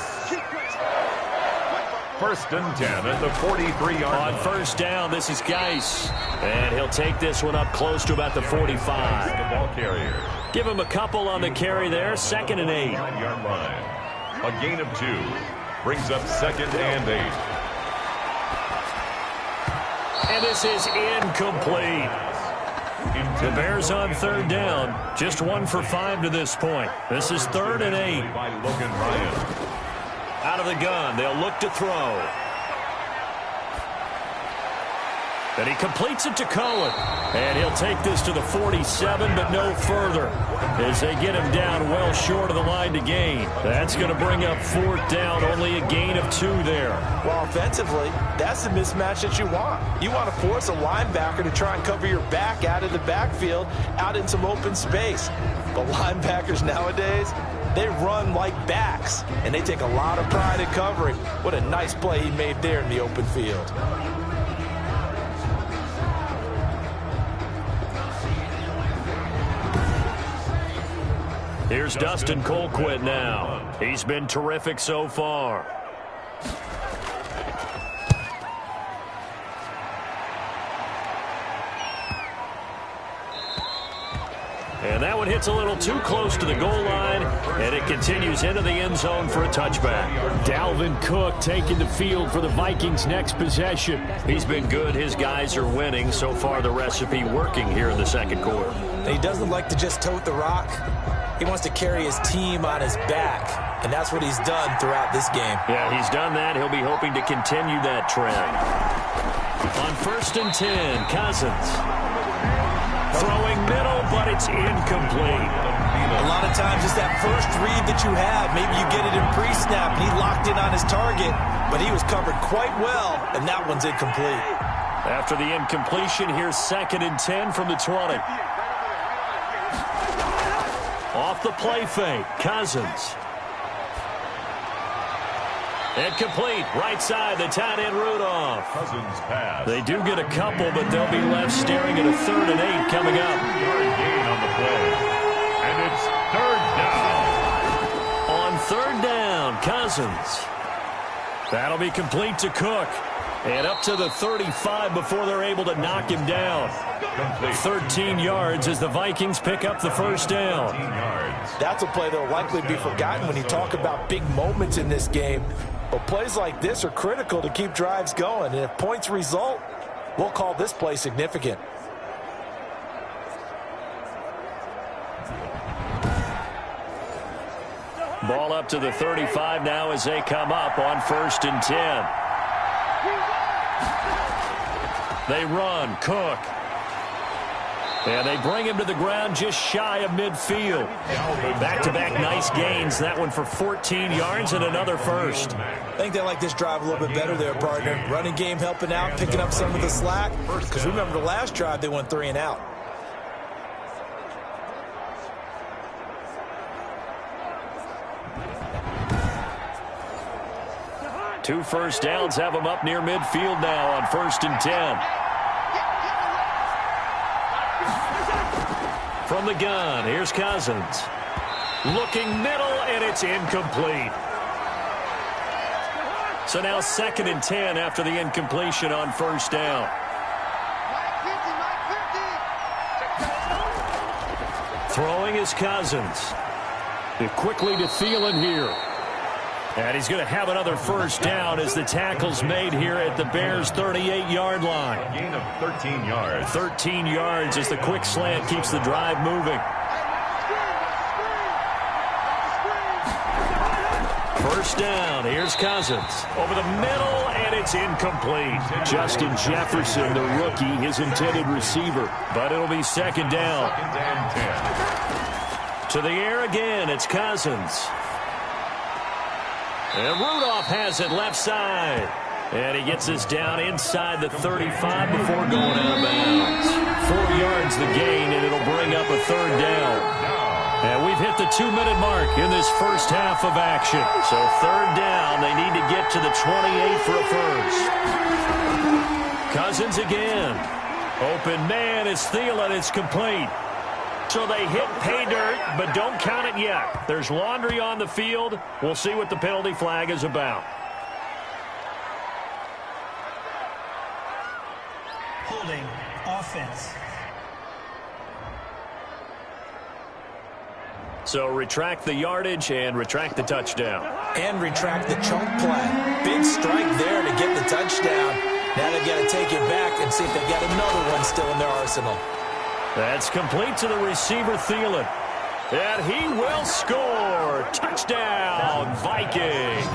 First and 10 at the 43-yard line. On first down, this is Geis. And he'll take this one up close to about the 45. The ball carrier. Give him a couple on the carry there. Second and 8. 9-yard line. A gain of 2. Brings up second and 8. And this is incomplete. The Bears on third down. Just 1 for 5 to this point. This is third and 8. By Logan Ryan. Out of the gun. They'll look to throw. And he completes it to Cohen. And he'll take this to the 47, but no further, as they get him down well short of the line to gain. That's going to bring up fourth down. Only a gain of 2 there. Well, offensively, that's the mismatch that you want. You want to force a linebacker to try and cover your back out of the backfield, out in some open space. But linebackers nowadays, they run like backs, and they take a lot of pride in covering. What a nice play he made there in the open field. Here's Dustin Colquitt now. He's been terrific so far. And that one hits a little too close to the goal line, and it continues into the end zone for a touchback. Dalvin Cook taking the field for the Vikings' next possession. He's been good. His guys are winning. So far, the recipe working here in the second quarter. He doesn't like to just tote the rock. He wants to carry his team on his back, and that's what he's done throughout this game. Yeah, he's done that. He'll be hoping to continue that trend. On first and 10, Cousins. Throwing middle, but it's incomplete. A lot of times it's that first read that you have. Maybe you get it in pre-snap, and he locked in on his target, but he was covered quite well, and that one's incomplete. After the incompletion, here's second and 10 from the 20. Off the play fake, Cousins. Incomplete, right side, the tight end Rudolph. Cousins pass. They do get a couple, but they'll be left staring at a third and 8 coming up. Yard gain on the play. And it's third down. On third down, Cousins. That'll be complete to Cook. And up to the 35 before they're able to knock him down. Complete. 13 yards as the Vikings pick up the first down. 13 yards. That's a play that will likely be forgotten when you talk about big moments in this game. But plays like this are critical to keep drives going. And if points result, we'll call this play significant. Ball up to the 35 now as they come up on first and 10. They run, Cook. And they bring him to the ground just shy of midfield. Back-to-back nice gains. That one for 14 yards and another first. I think they like this drive a little bit better there, partner. Running game helping out, picking up some of the slack. Because remember the last drive, they went 3 and out. Two first downs have them up near midfield now on first and 10. From the gun, here's Cousins. Looking middle, and it's incomplete. So now second and 10 after the incompletion on first down. Throwing is Cousins. Quickly to Thielen here. And he's going to have another first down as the tackle's made here at the Bears' 38-yard line. Gain of 13 yards. 13 yards as the quick slant keeps the drive moving. First down, here's Cousins. Over the middle, and it's incomplete. Justin Jefferson, the rookie, his intended receiver. But it'll be second down. Second and 10. To the air again, it's Cousins. And Rudolph has it left side. And he gets this down inside the 35 before going out of bounds. 4 yards the gain, and it'll bring up a third down. And we've hit the 2-minute mark in this first half of action. So third down, they need to get to the 28 for a first. Cousins again. Open man is Thielen. It's complete. So they hit pay dirt, but don't count it yet. There's laundry on the field. We'll see what the penalty flag is about. Holding offense. So retract the yardage and retract the touchdown. And retract the chunk play. Big strike there to get the touchdown. Now they've got to take it back and see if they've got another one still in their arsenal. That's complete to the receiver, Thielen. And he will score. Touchdown, Vikings.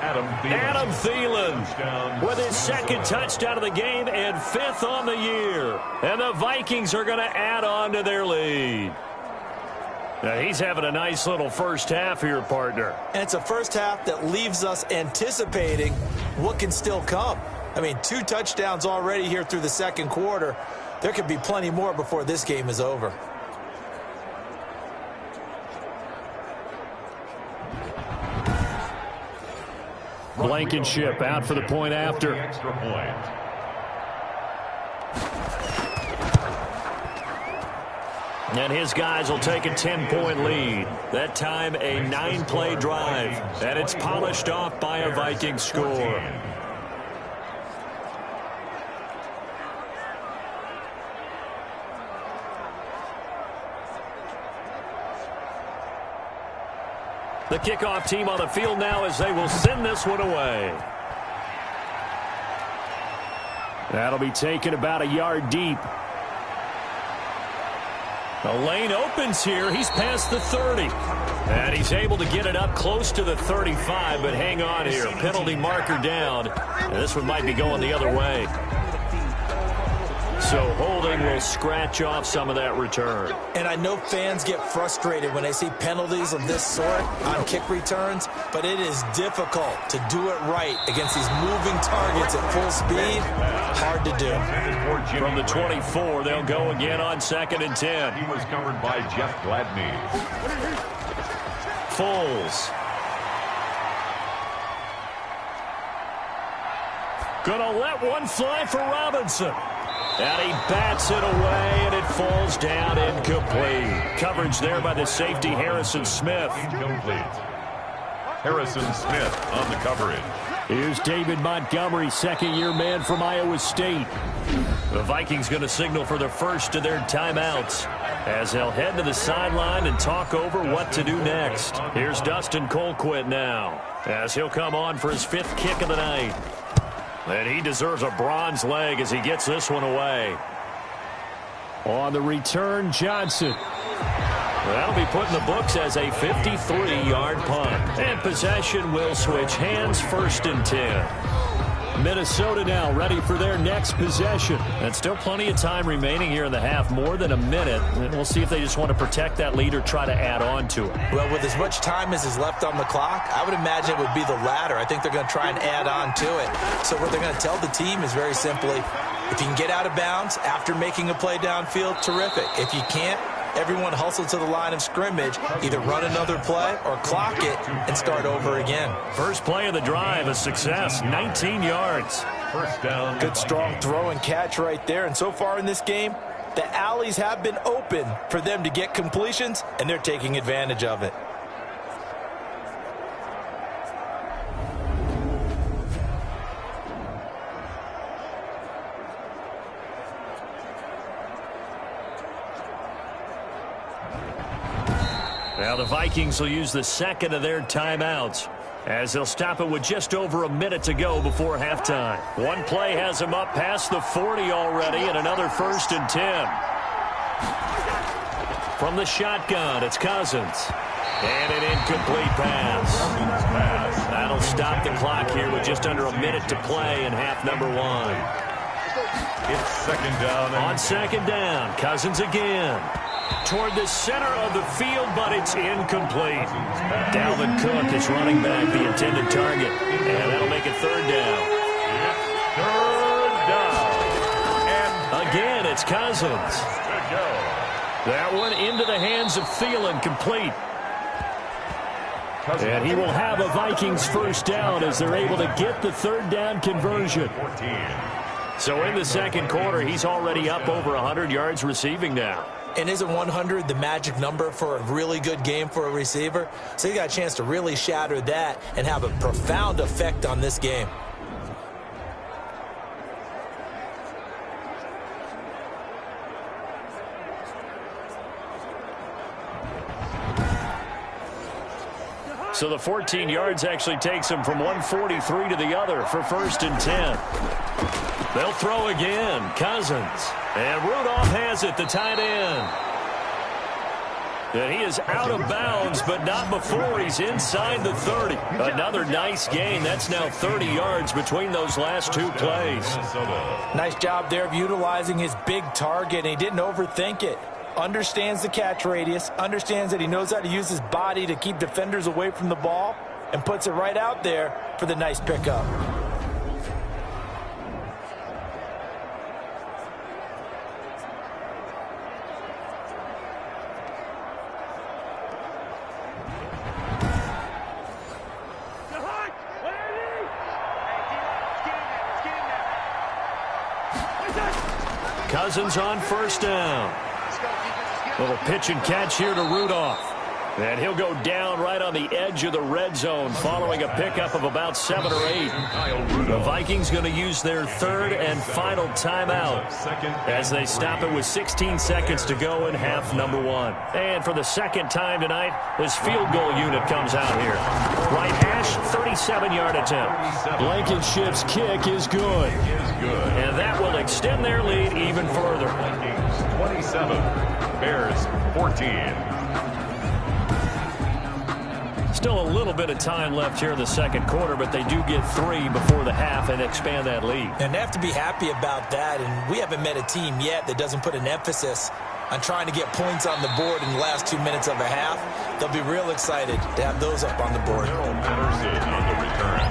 Adam Thielen with his second touchdown of the game and 5th on the year. And the Vikings are going to add on to their lead. Now he's having a nice little first half here, partner. And it's a first half that leaves us anticipating what can still come. I mean, 2 touchdowns already here through the second quarter. There could be plenty more before this game is over. Blankenship out for the point after. And his guys will take a 10-point lead. That time a 9-play drive. And it's polished off by a Viking score. The kickoff team on the field now as they will send this one away. That'll be taken about a yard deep. The lane opens here. He's past the 30. And he's able to get it up close to the 35, but hang on here. Penalty marker down. And this one might be going the other way. So holding will scratch off some of that return. And I know fans get frustrated when they see penalties of this sort on kick returns, but it is difficult to do it right against these moving targets at full speed. Hard to do. From the 24, they'll go again on 2nd and 10. He was covered by Jeff Gladney. Foles. Gonna let one fly for Robinson. And he bats it away, and it falls down incomplete. Coverage there by the safety, Harrison Smith. Incomplete. Harrison Smith on the coverage. Here's David Montgomery, second-year man from Iowa State. The Vikings going to signal for the first of their timeouts as they'll head to the sideline and talk over what to do next. Here's Dustin Colquitt now as he'll come on for his 5th kick of the night. And he deserves a bronze leg as he gets this one away. On the return, Johnson. That'll be put in the books as a 53-yard punt. And possession will switch hands, 1st and 10. Minnesota now ready for their next possession. And still plenty of time remaining here in the half, more than a minute. And we'll see if they just want to protect that lead or try to add on to it. Well, with as much time as is left on the clock, I would imagine it would be the latter. I think they're going to try and add on to it. So what they're going to tell the team is very simply, if you can get out of bounds after making a play downfield, terrific. If you can't, everyone hustle to the line of scrimmage, either run another play or clock it and start over again. First play of the drive, a success, 19 yards. First down. Good strong throw and catch right there. And so far in this game, the alleys have been open for them to get completions, and they're taking advantage of it. Now the Vikings will use the second of their timeouts as they'll stop it with just over a minute to go before halftime. One play has them up past the 40 already, and another 1st and 10. From the shotgun, it's Cousins. And an incomplete pass. That'll stop the clock here with just under a minute to play in half number 1. It's 2nd down. On 2nd down, Cousins again. Toward the center of the field, but it's incomplete. Dalvin Cook is running back the intended target, and that'll make it 3rd down. It's Cousins. That one into the hands of Thielen, complete. And he will have a Vikings first down as they're able to get the third down conversion. So in the second quarter, he's already up over 100 yards receiving now. And isn't 100 the magic number for a really good game for a receiver? So he got a chance to really shatter that and have a profound effect on this game. So the 14 yards actually takes him from 143 to the other for 1st and 10. They'll throw again. Cousins. And Rudolph has it, the tight end. And he is out of bounds, but not before he's inside the 30. Another nice gain. That's now 30 yards between those last two plays. Nice job there of utilizing his big target, and he didn't overthink it. Understands the catch radius, understands that he knows how to use his body to keep defenders away from the ball, and puts it right out there for the nice pickup. Cousins on first down. Little pitch and catch here to Rudolph. And he'll go down right on the edge of the red zone following a pickup of about 7 or 8. The Vikings going to use their third and final timeout as they stop it with 16 seconds to go in half number 1. And for the second time tonight, this field goal unit comes out here. Right hash, 37-yard attempt. Blankenship's kick is good. And that will extend their lead even further. 27, Bears 14. Still a little bit of time left here in the second quarter, but they do get 3 before the half and expand that lead. And they have to be happy about that, and we haven't met a team yet that doesn't put an emphasis on trying to get points on the board in the last 2 minutes of a half. They'll be real excited to have those up on the board. Patterson on the return.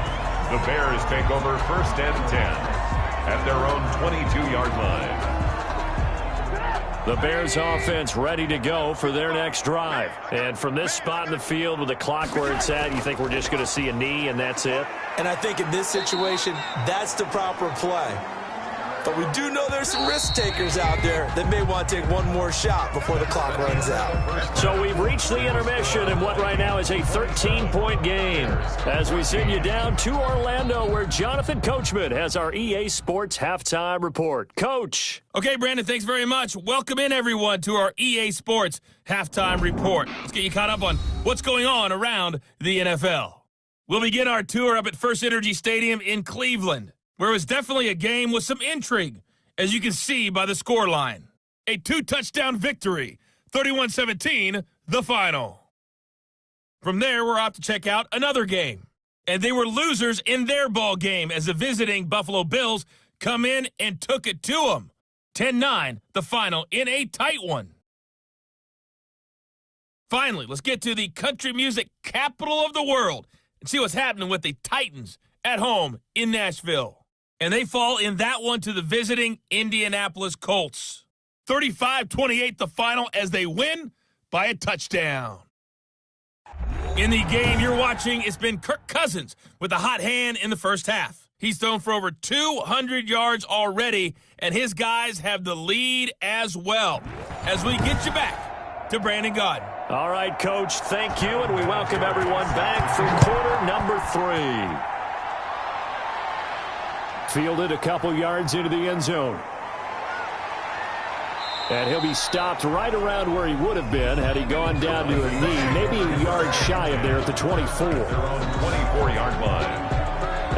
The Bears take over 1st and 10 at their own 22-yard line. The Bears offense ready to go for their next drive. And from this spot in the field with the clock where it's at, you think we're just going to see a knee and that's it? And I think in this situation, that's the proper play. But we do know there's some risk takers out there that may want to take one more shot before the clock runs out. So we've reached the intermission in what right now is a 13-point game as we send you down to Orlando where Jonathan Coachman has our EA Sports Halftime Report. Coach. Okay, Brandon, thanks very much. Welcome in, everyone, to our EA Sports Halftime Report. Let's get you caught up on what's going on around the NFL. We'll begin our tour up at First Energy Stadium in Cleveland, where it was definitely a game with some intrigue, as you can see by the scoreline. A 2-touchdown victory, 31-17, the final. From there, we're off to check out another game. And they were losers in their ball game as the visiting Buffalo Bills come in and took it to them. 10-9, the final in a tight one. Finally, let's get to the country music capital of the world and see what's happening with the Titans at home in Nashville. And they fall in that one to the visiting Indianapolis Colts. 35-28 the final as they win by a touchdown. In the game you're watching, it's been Kirk Cousins with a hot hand in the first half. He's thrown for over 200 yards already, and his guys have the lead as well. As we get you back to Brandon Gaudin. All right, Coach, thank you, and we welcome everyone back for quarter number 3. Fielded a couple yards into the end zone. And he'll be stopped right around where he would have been had he gone down to a knee, maybe a yard shy of there at the 24. Their own 24-yard line.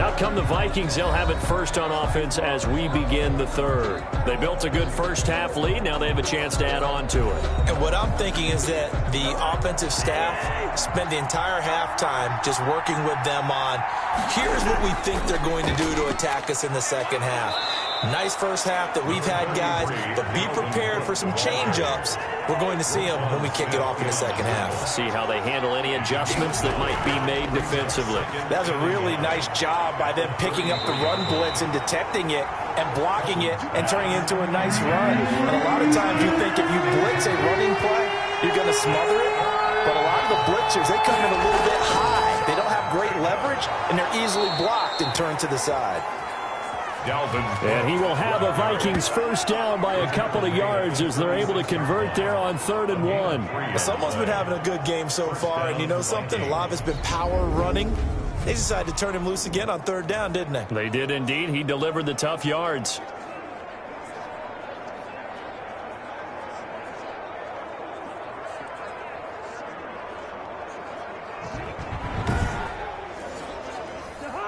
Out come the Vikings. They'll have it first on offense as we begin the third. They built a good first half lead. Now they have a chance to add on to it. And what I'm thinking is that the offensive staff spent the entire halftime just working with them on, here's what we think they're going to do to attack us in the second half. Nice first half that we've had, guys, but be prepared for some change-ups. We're going to see them when we kick it off in the second half. See how they handle any adjustments that might be made defensively. That was a really nice job by them picking up the run blitz and detecting it and blocking it and turning it into a nice run. And a lot of times you think if you blitz a running play, you're going to smother it. But a lot of the blitzers, they come in a little bit high. They don't have great leverage, and they're easily blocked and turned to the side. And he will have a Vikings first down by a couple of yards as they're able to convert there on 3rd and 1. Well, someone's been having a good game so far, and you know something? A lot of it's been power running. They decided to turn him loose again on 3rd down, didn't they? They did indeed. He delivered the tough yards.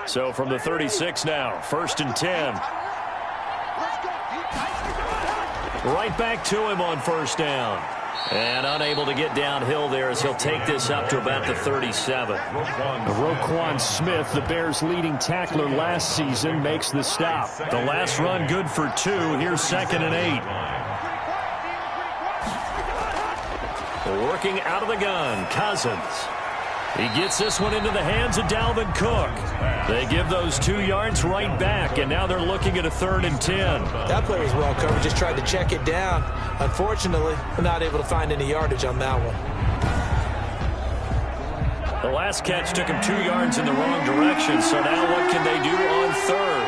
So from the 36 now, 1st and 10. Right back to him on 1st down. And unable to get downhill there as he'll take this up to about the 37. Roquan Smith, the Bears' leading tackler last season, makes the stop. The last run good for 2. Here's 2nd and 8. Working out of the gun, Cousins. He gets this one into the hands of Dalvin Cook. They give those 2 yards right back, and now they're looking at a 3rd and 10. That play was well covered. Just tried to check it down. Unfortunately, we're not able to find any yardage on that one. The last catch took him 2 yards in the wrong direction, so now what can they do on 3rd?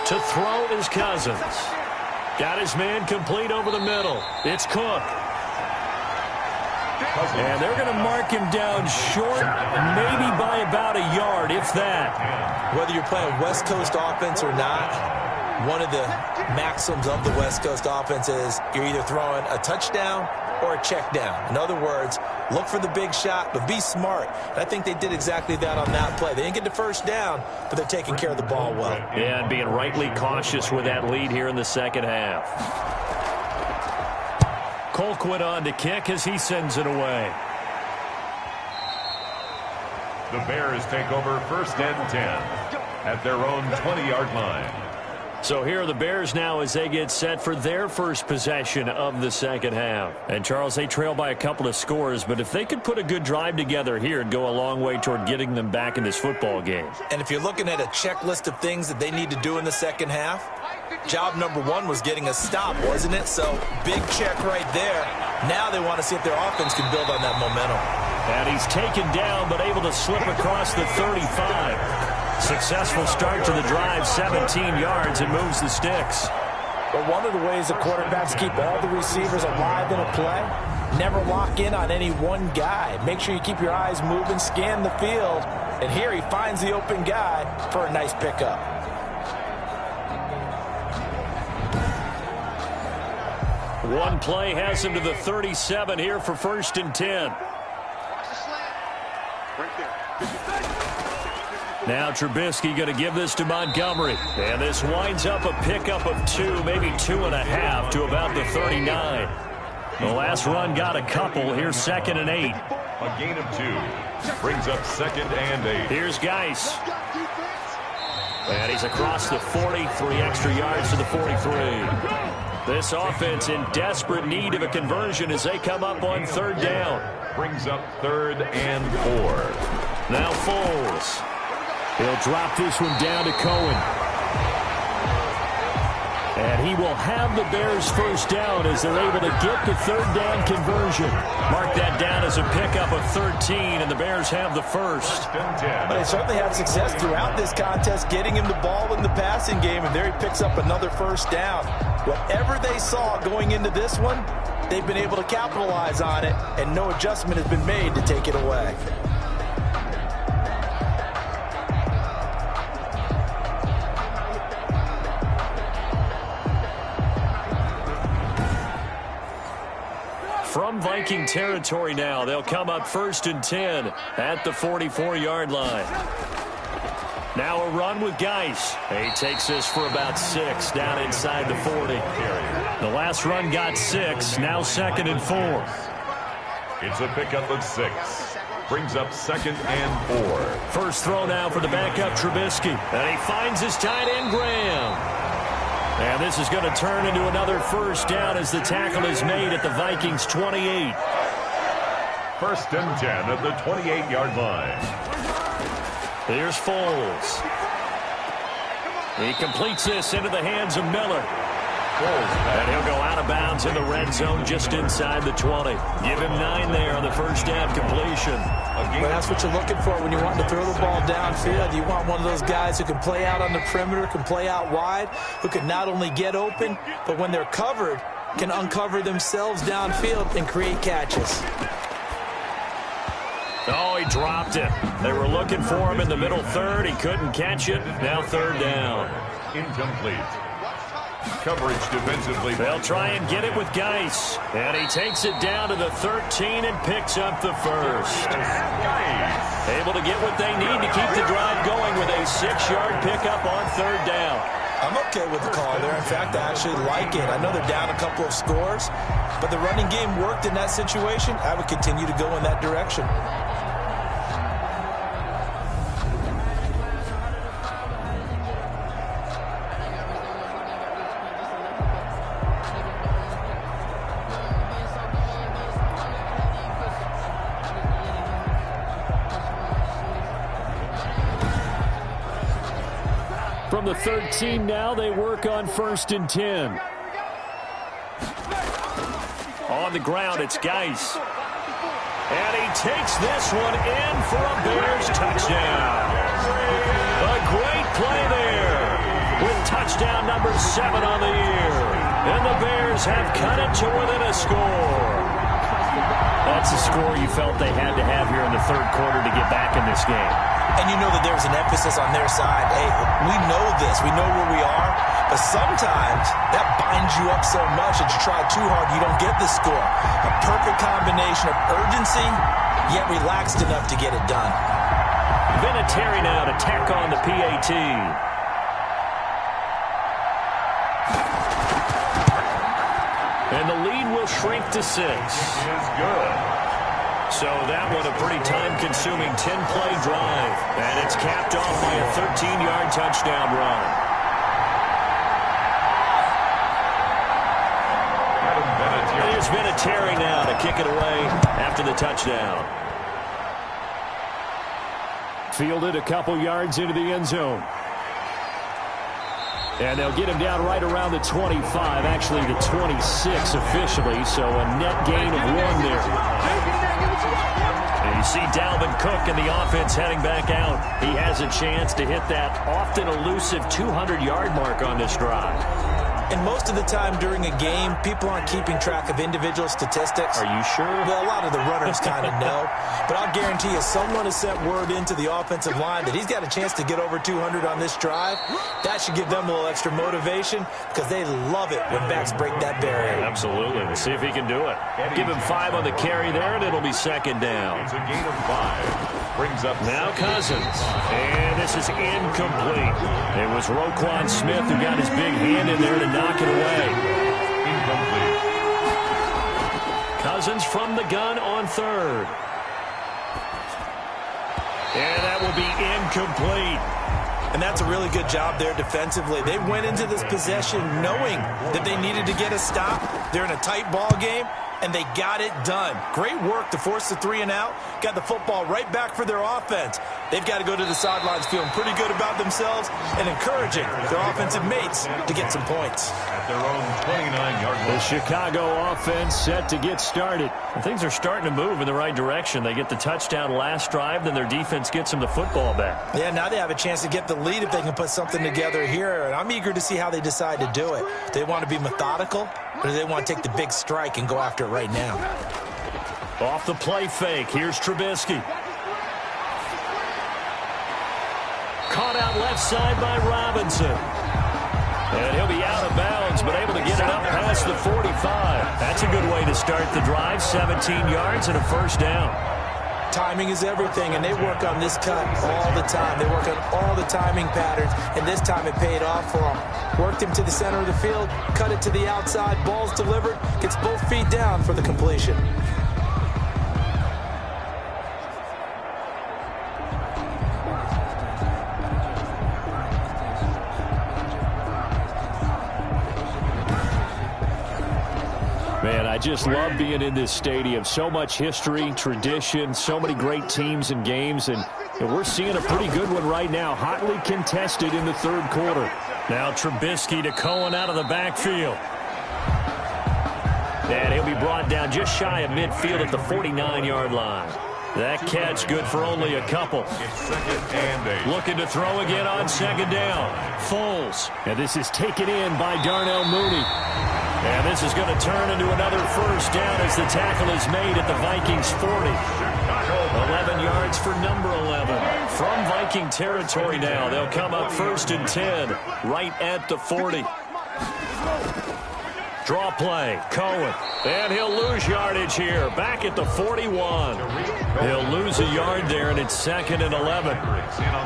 To throw is Cousins. Got his man complete over the middle. It's Cook. And they're going to mark him down short, maybe by about a yard, if that. Whether you're playing West Coast offense or not, one of the maxims of the West Coast offense is you're either throwing a touchdown or a check down. In other words, look for the big shot, but be smart. And I think they did exactly that on that play. They didn't get the first down, but they're taking care of the ball well. Yeah, and being rightly cautious with that lead here in the second half. Colquitt on to kick as he sends it away. The Bears take over 1st and 10 at their own 20-yard line. So here are the Bears now as they get set for their first possession of the second half. And, Charles, they trail by a couple of scores, but if they could put a good drive together here, it'd go a long way toward getting them back in this football game. And if you're looking at a checklist of things that they need to do in the second half, job number 1 was getting a stop, wasn't it? So big check right there. Now they want to see if their offense can build on that momentum. And he's taken down but able to slip across the 35. Successful start to the drive, 17 yards, and moves the sticks. But one of the ways the quarterbacks keep all the receivers alive in a play, never lock in on any one guy. Make sure you keep your eyes moving, scan the field. And here he finds the open guy for a nice pickup. One play has him to the 37 here for 1st and 10. Now Trubisky going to give this to Montgomery. And this winds up a pickup of 2, maybe 2.5 to about the 39. The last run got a couple. Here's 2nd and 8. A gain of 2 brings up 2nd and 8. Here's Geis. And he's across the 40, 3 extra yards to the 43. This offense in desperate need of a conversion as they come up on 3rd down. Brings up 3rd and 4. Now Foles. He'll drop this one down to Cohen. And he will have the Bears first down as they're able to get the 3rd down conversion. Mark that down as a pickup of 13, and the Bears have the first. But they certainly had success throughout this contest, getting him the ball in the passing game, and there he picks up another first down. Whatever they saw going into this one, they've been able to capitalize on it, and no adjustment has been made to take it away. From Viking territory now, they'll come up 1st and 10 at the 44-yard line. Now a run with Geis. He takes this for about 6 down inside the 40. The last run got 6, now 2nd and 4. It's a pickup of 6. Brings up 2nd and 4. First throw now for the backup Trubisky. And he finds his tight end, Graham. And this is going to turn into another first down as the tackle is made at the Vikings' 28. 1st and 10 at the 28-yard line. Here's Foles. He completes this into the hands of Miller. And he'll go out of bounds in the red zone just inside the 20. Give him 9 there on the first down completion. But that's what you're looking for when you want to throw the ball downfield. You want one of those guys who can play out on the perimeter, can play out wide, who can not only get open, but when they're covered, can uncover themselves downfield and create catches. Oh, he dropped it. They were looking for him in the middle third. He couldn't catch it. Now 3rd down. Incomplete. Coverage defensively. They'll try and get it with Geis. And he takes it down to the 13 and picks up the first. Able to get what they need to keep the drive going with a 6-yard pickup on 3rd down. I'm okay with the call there. In fact, I actually like it. I know they're down a couple of scores, but the running game worked in that situation. I would continue to go in that direction. From the 13 now, they work on 1st and 10. On the ground, it's Geis. And he takes this one in for a Bears touchdown. A great play there with touchdown number 7 on the year. And the Bears have cut it to within a score. That's a score you felt they had to have here in the 3rd quarter to get back in this game. And you know that there's an emphasis on their side. Hey, we know this. We know where we are. But sometimes that binds you up so much that you try too hard, you don't get the score. A perfect combination of urgency, yet relaxed enough to get it done. Vinatieri now to tack on the PAT. And the lead will shrink to 6. Is good. So that one a pretty time-consuming 10-play drive. And it's capped off by a 13-yard touchdown run. And here's Vinatieri now to kick it away after the touchdown. Fielded a couple yards into the end zone. And they'll get him down right around the 25, actually the 26 officially, so a net gain of 1 there. And you see Dalvin Cook in the offense heading back out. He has a chance to hit that often elusive 200-yard mark on this drive. And most of the time during a game, people aren't keeping track of individual statistics. Are you sure? Well, a lot of the runners kind of know. But I'll guarantee you, someone has sent word into the offensive line that he's got a chance to get over 200 on this drive. That should give them a little extra motivation because they love it when backs break that barrier. Absolutely. We'll see if he can do it. Give him 5 on the carry there, and it'll be 2nd down. It's a gain of 5. Brings up now Cousins. And this is incomplete. It was Roquan Smith who got his big hand in there to knock it away. Incomplete. Cousins from the gun on 3rd. And that will be incomplete. And that's a really good job there defensively. They went into this possession knowing that they needed to get a stop. They're in a tight ball game, and they got it done. Great work to force the 3 and out. Got the football right back for their offense. They've got to go to the sidelines feeling pretty good about themselves and encouraging their offensive mates to get some points. At their own 29-yard line. The Chicago offense set to get started. And things are starting to move in the right direction. They get the touchdown last drive, then their defense gets them the football back. Yeah, now they have a chance to get the lead if they can put something together here. And I'm eager to see how they decide to do it. Do they want to be methodical, or do they want to take the big strike and go after it right now? Off the play fake, here's Trubisky. Caught out left side by Robinson. And he'll be out of bounds, but able to get it up past the 45. That's a good way to start the drive. 17 yards and a first down. Timing is everything, and they work on this cut all the time. They work on all the timing patterns, and this time it paid off for them. Worked him to the center of the field, cut it to the outside, ball's delivered, gets both feet down for the completion. I just love being in this stadium. So much history, tradition, so many great teams and games, and we're seeing a pretty good one right now, hotly contested in the third quarter. Now Trubisky to Cohen out of the backfield. And he'll be brought down just shy of midfield at the 49-yard line. That catch good for only a couple. Looking to throw again on second down. Foles. And this is taken in by Darnell Mooney. And this is going to turn into another first down as the tackle is made at the Vikings 40. 11 yards for number 11. From Viking territory now, they'll come up 1st and 10, right at the 40. Draw play, Cohen, and he'll lose yardage here, back at the 41. He'll lose a yard there, and it's 2nd and 11.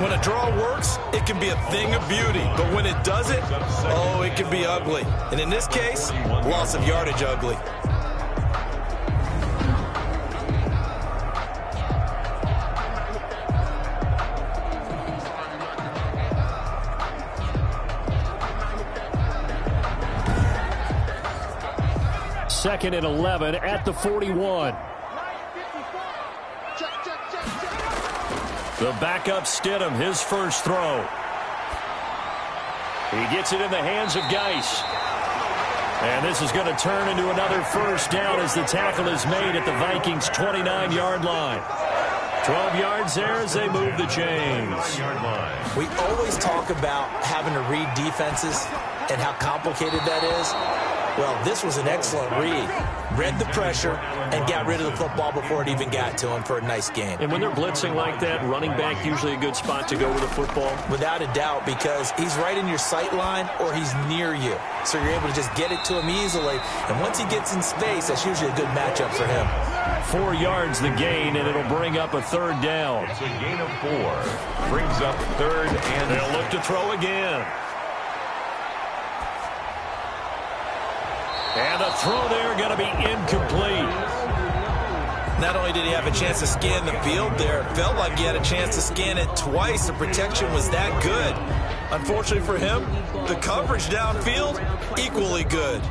When a draw works, it can be a thing of beauty, but when it doesn't, oh, it can be ugly. And in this case, loss of yardage ugly. Second and 11 at the 41. The backup Stidham, his first throw. He gets it in the hands of Geis. And this is going to turn into another first down as the tackle is made at the Vikings' 29-yard line. 12 yards there as they move the chains. We always talk about having to read defenses and how complicated that is. Well, this was an excellent read. Read the pressure and got rid of the football before it even got to him for a nice game. And when they're blitzing like that, running back usually a good spot to go with the football? Without a doubt, because he's right in your sight line or he's near you. So you're able to just get it to him easily. And once he gets in space, that's usually a good matchup for him. 4 yards the gain, and it'll bring up a third down. It's a gain of 4. Brings up 3rd and... They'll look to throw again. And the throw there going to be incomplete. Not only did he have a chance to scan the field there, it felt like he had a chance to scan it twice. The protection was that good. Unfortunately for him, the coverage downfield, equally good.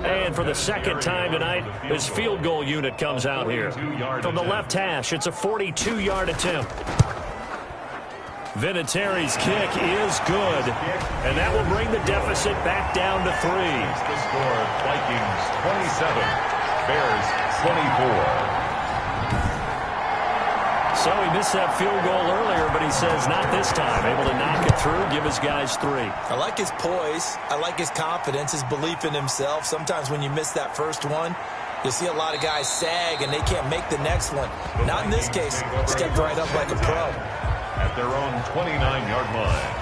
And for the second time tonight, his field goal unit comes out here. From the left hash, it's a 42-yard attempt. Vinatieri's kick is good, and that will bring the deficit back down to 3. The score, Vikings 27, Bears 24. So he missed that field goal earlier, but he says not this time. Able to knock it through, give his guys 3. I like his poise. I like his confidence, his belief in himself. Sometimes when you miss that first one, you see a lot of guys sag, and they can't make the next one. Not in this case. Stepped right up like a pro. At their own 29-yard line.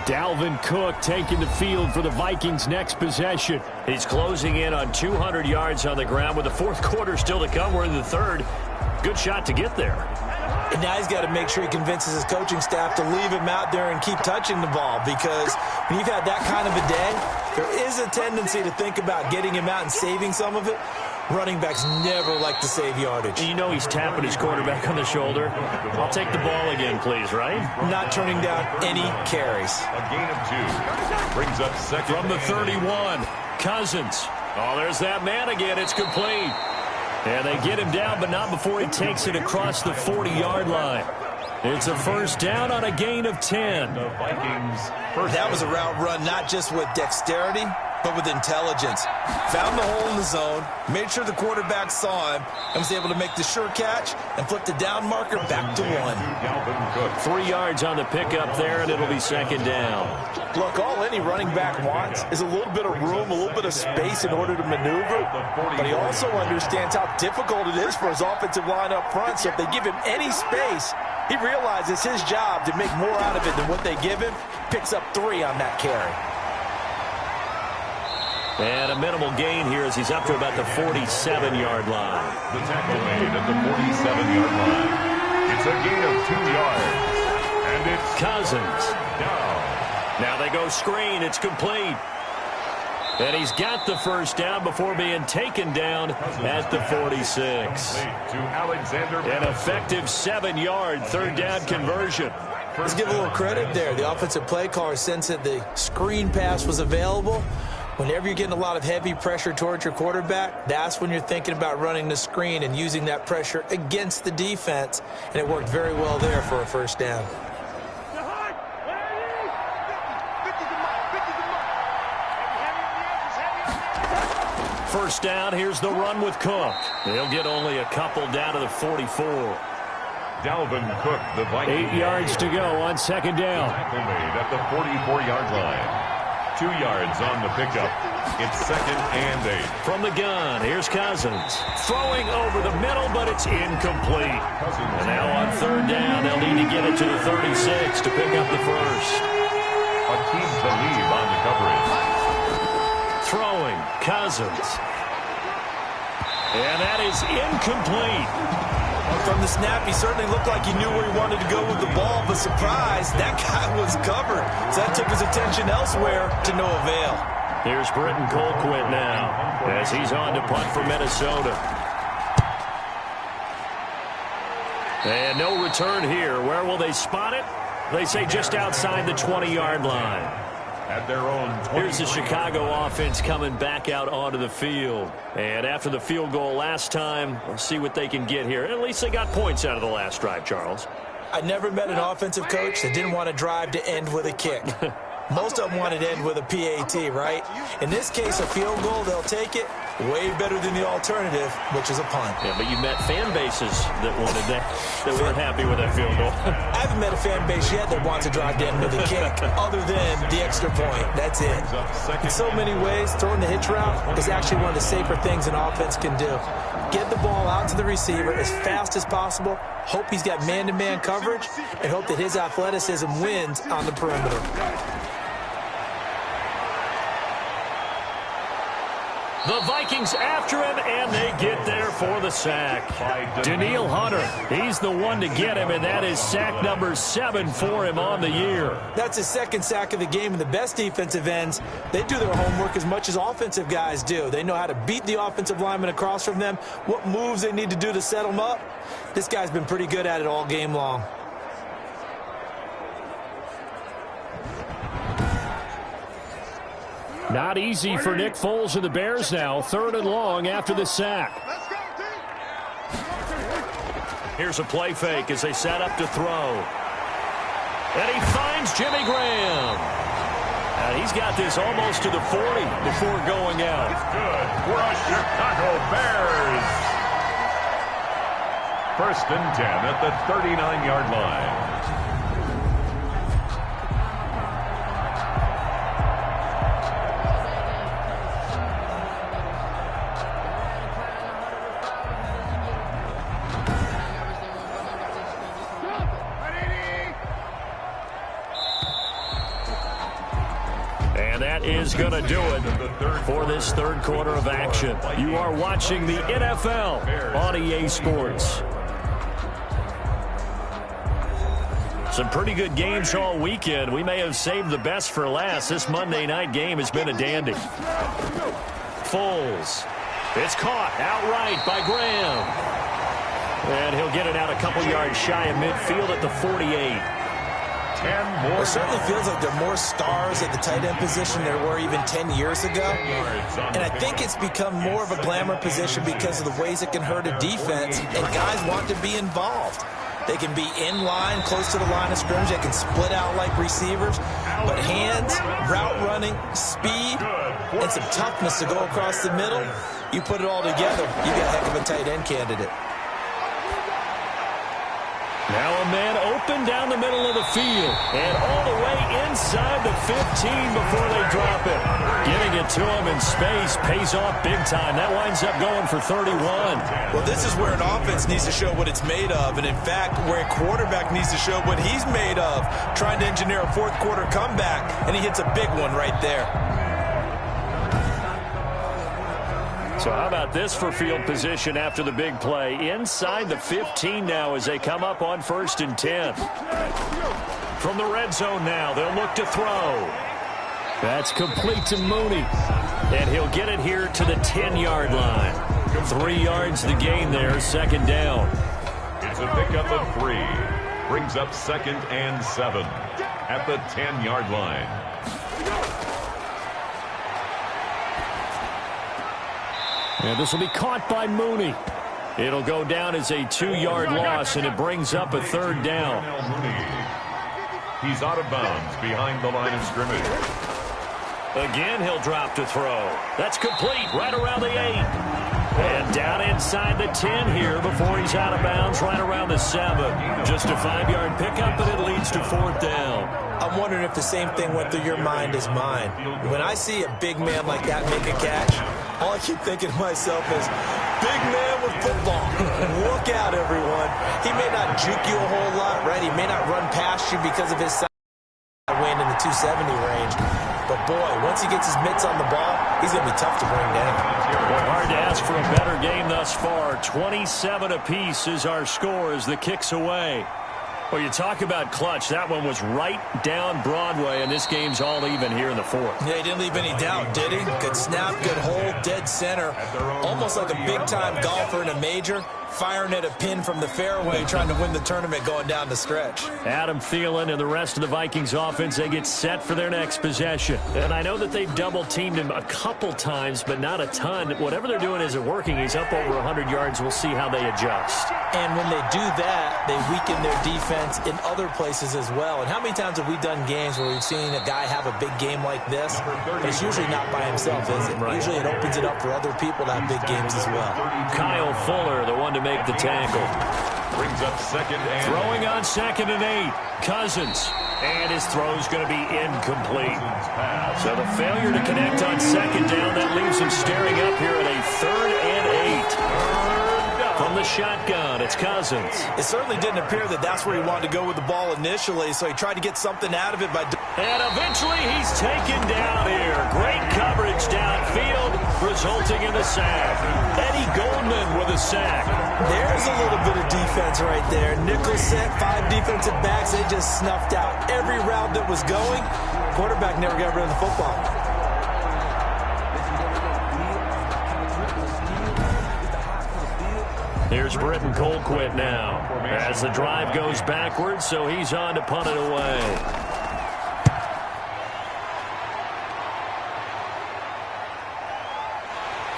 Dalvin Cook taking the field for the Vikings' next possession. He's closing in on 200 yards on the ground with the fourth quarter still to come. We're in the third. Good shot to get there. And now he's got to make sure he convinces his coaching staff to leave him out there and keep touching the ball, because when you've had that kind of a day, there is a tendency to think about getting him out and saving some of it. Running backs never like to save yardage. You know he's tapping his quarterback on the shoulder. I'll take the ball again, please, right? Not turning down any carries. A gain of 2. Brings up second. From the 31, Cousins. Oh, there's that man again. It's complete. And they get him down, but not before he takes it across the 40-yard line. It's a first down on a gain of 10. The Vikings. That was a route run not just with dexterity, but with intelligence. Found the hole in the zone, made sure the quarterback saw him, and was able to make the sure catch and flip the down marker back to 1. 3 yards on the pickup there, and it'll be second down. Look, all any running back wants is a little bit of room, a little bit of space in order to maneuver, but he also understands how difficult it is for his offensive line up front, so if they give him any space, he realizes his job to make more out of it than what they give him. Picks up 3 on that carry. And a minimal gain here as he's up to about the 47-yard line. The tackle made at the 47-yard line. It's a gain of 2 yards. And it's Cousins. down. Now they go screen. It's complete. And he's got the first down before being taken down at the 46. To Alexander. An effective 7-yard third down conversion. Let's give a little credit there. The offensive play caller sensed that the screen pass was available, Whenever you're getting a lot of heavy pressure towards your quarterback, that's when you're thinking about running the screen and using that pressure against the defense. And it worked very well there for a first down. First down, here's the run with Cook. They'll get only a couple down to the 44. Dalvin Cook, the Vikings. 8 yards to go on second down. Tackle made at the 44-yard line. 2 yards on the pickup. It's 2nd and 8. From the gun, here's Cousins. Throwing over the middle, but it's incomplete. And now on third down, they'll need to get it to the 36 to pick up the first. A team to leave on the coverage. Throwing, Cousins. And that is incomplete. From the snap, he certainly looked like he knew where he wanted to go with the ball, but surprise, that guy was covered. So that took his attention elsewhere to no avail. Here's Britton Colquitt now as he's on to punt for Minnesota. And no return here. Where will they spot it? They say just outside the 20-yard line. At their own 20. Here's the Chicago offense coming back out onto the field. And after the field goal last time, we'll see what they can get here. At least they got points out of the last drive, Charles. I never met an offensive coach that didn't want to drive to end with a kick. Most of them wanted to end with a PAT, right? In this case, a field goal, they'll take it. Way better than the alternative, which is a punt. Yeah, but you met fan bases that wanted that weren't happy with that field goal. I haven't met a fan base yet that wants to drive to end with a kick, other than the extra point. That's it. In so many ways, throwing the hitch route is actually one of the safer things an offense can do. Get the ball out to the receiver as fast as possible, hope he's got man-to-man coverage, and hope that his athleticism wins on the perimeter. The Vikings after him, and they get there for the sack. Danielle Hunter, he's the one to get him, and that is sack number 7 for him on the year. That's his second sack of the game, and the best defensive ends, they do their homework as much as offensive guys do. They know how to beat the offensive lineman across from them, what moves they need to do to set them up. This guy's been pretty good at it all game long. Not easy for Nick Foles and the Bears now. 3rd and long after the sack. Here's a play fake as they set up to throw. And he finds Jimmy Graham. And he's got this almost to the 40 before going out. It's good for a Chicago Bears. 1st and 10 at the 39-yard line. Is going to do it for this third quarter of action. You are watching the NFL on EA Sports. Some pretty good games all weekend. We may have saved the best for last. This Monday night game has been a dandy. Foles. It's caught outright by Graham. And he'll get it out a couple yards shy of midfield at the 48. It certainly feels like there are more stars at the tight end position than there were even 10 years ago. And I think it's become more of a glamour position because of the ways it can hurt a defense, and guys want to be involved. They can be in line, close to the line of scrimmage. They can split out like receivers. But hands, route running, speed, and some toughness to go across the middle, you put it all together, you got a heck of a tight end candidate. Now a man open down the middle of the field and all the way inside the 15 before they drop it. Getting it to him in space pays off big time. That winds up going for 31. Well, this is where an offense needs to show what it's made of, and in fact, where a quarterback needs to show what he's made of, trying to engineer a fourth quarter comeback, and he hits a big one right there. So how about this for field position after the big play? Inside the 15 now as they come up on 1st and 10. From the red zone now, they'll look to throw. That's complete to Mooney. And he'll get it here to the 10-yard line. 3 yards the gain there, 2nd down. It's a pickup of 3. Brings up 2nd and 7 at the 10-yard line. And this will be caught by Mooney. It'll go down as a 2-yard loss, and it brings up a third down. He's out of bounds behind the line of scrimmage. Again, he'll drop to throw. That's complete right around the 8. And down inside the 10 here before he's out of bounds right around the 7. Just a 5-yard pickup, and it leads to 4th down. I'm wondering if the same thing went through your mind as mine. When I see a big man like that make a catch, all I keep thinking to myself is, big man with football. Look out, everyone. He may not juke you a whole lot, right? He may not run past you because of his size win in the 270 range. But, boy, once he gets his mitts on the ball, he's going to be tough to bring down. Well, hard to ask for a better game thus far. 27 apiece is our score as the kick's away. Well, you talk about clutch. That one was right down Broadway, and this game's all even here in the 4th. Yeah, he didn't leave any doubt, did he? Good snap, good hold, dead center. Almost like a big-time golfer in a major, firing at a pin from the fairway, trying to win the tournament going down the stretch. Adam Thielen and the rest of the Vikings offense, they get set for their next possession. And I know that they've double-teamed him a couple times, but not a ton. Whatever they're doing isn't working. He's up over 100 yards. We'll see how they adjust. And when they do that, they weaken their defense in other places as well. And how many times have we done games where we've seen a guy have a big game like this? But it's usually not by himself, is it? Right. Usually it opens it up for other people to have big games as well. Kyle Fuller, the one to make the tackle. Brings up 2nd and... Throwing on 2nd and 8. Cousins. And his throw's going to be incomplete. So the failure to connect on 2nd down, that leaves him staring up here at a 3rd and 8. From the shotgun, it's Cousins. It certainly didn't appear that that's where he wanted to go with the ball initially, so he tried to get something out of it by... And eventually he's taken down here. Great coverage downfield, resulting in the sack. Eddie Goldman with a sack. There's a little bit of defense right there. Nickel set, 5 defensive backs. They just snuffed out every route that was going. Quarterback never got rid of the football. Here's Britton Colquitt now as the drive goes backwards, so he's on to punt it away.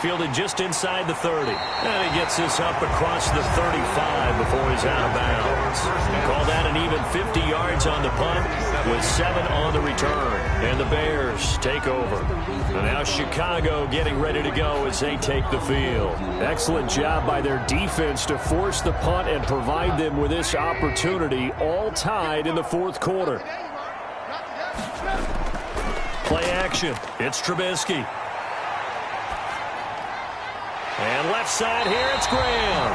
Fielded just inside the 30. And he gets this up across the 35 before he's out of bounds. Call that an even 50 yards on the punt with 7 on the return. And the Bears take over. And now Chicago getting ready to go as they take the field. Excellent job by their defense to force the punt and provide them with this opportunity, all tied in the 4th quarter. Play action. It's Trubisky. And left side here, it's Graham.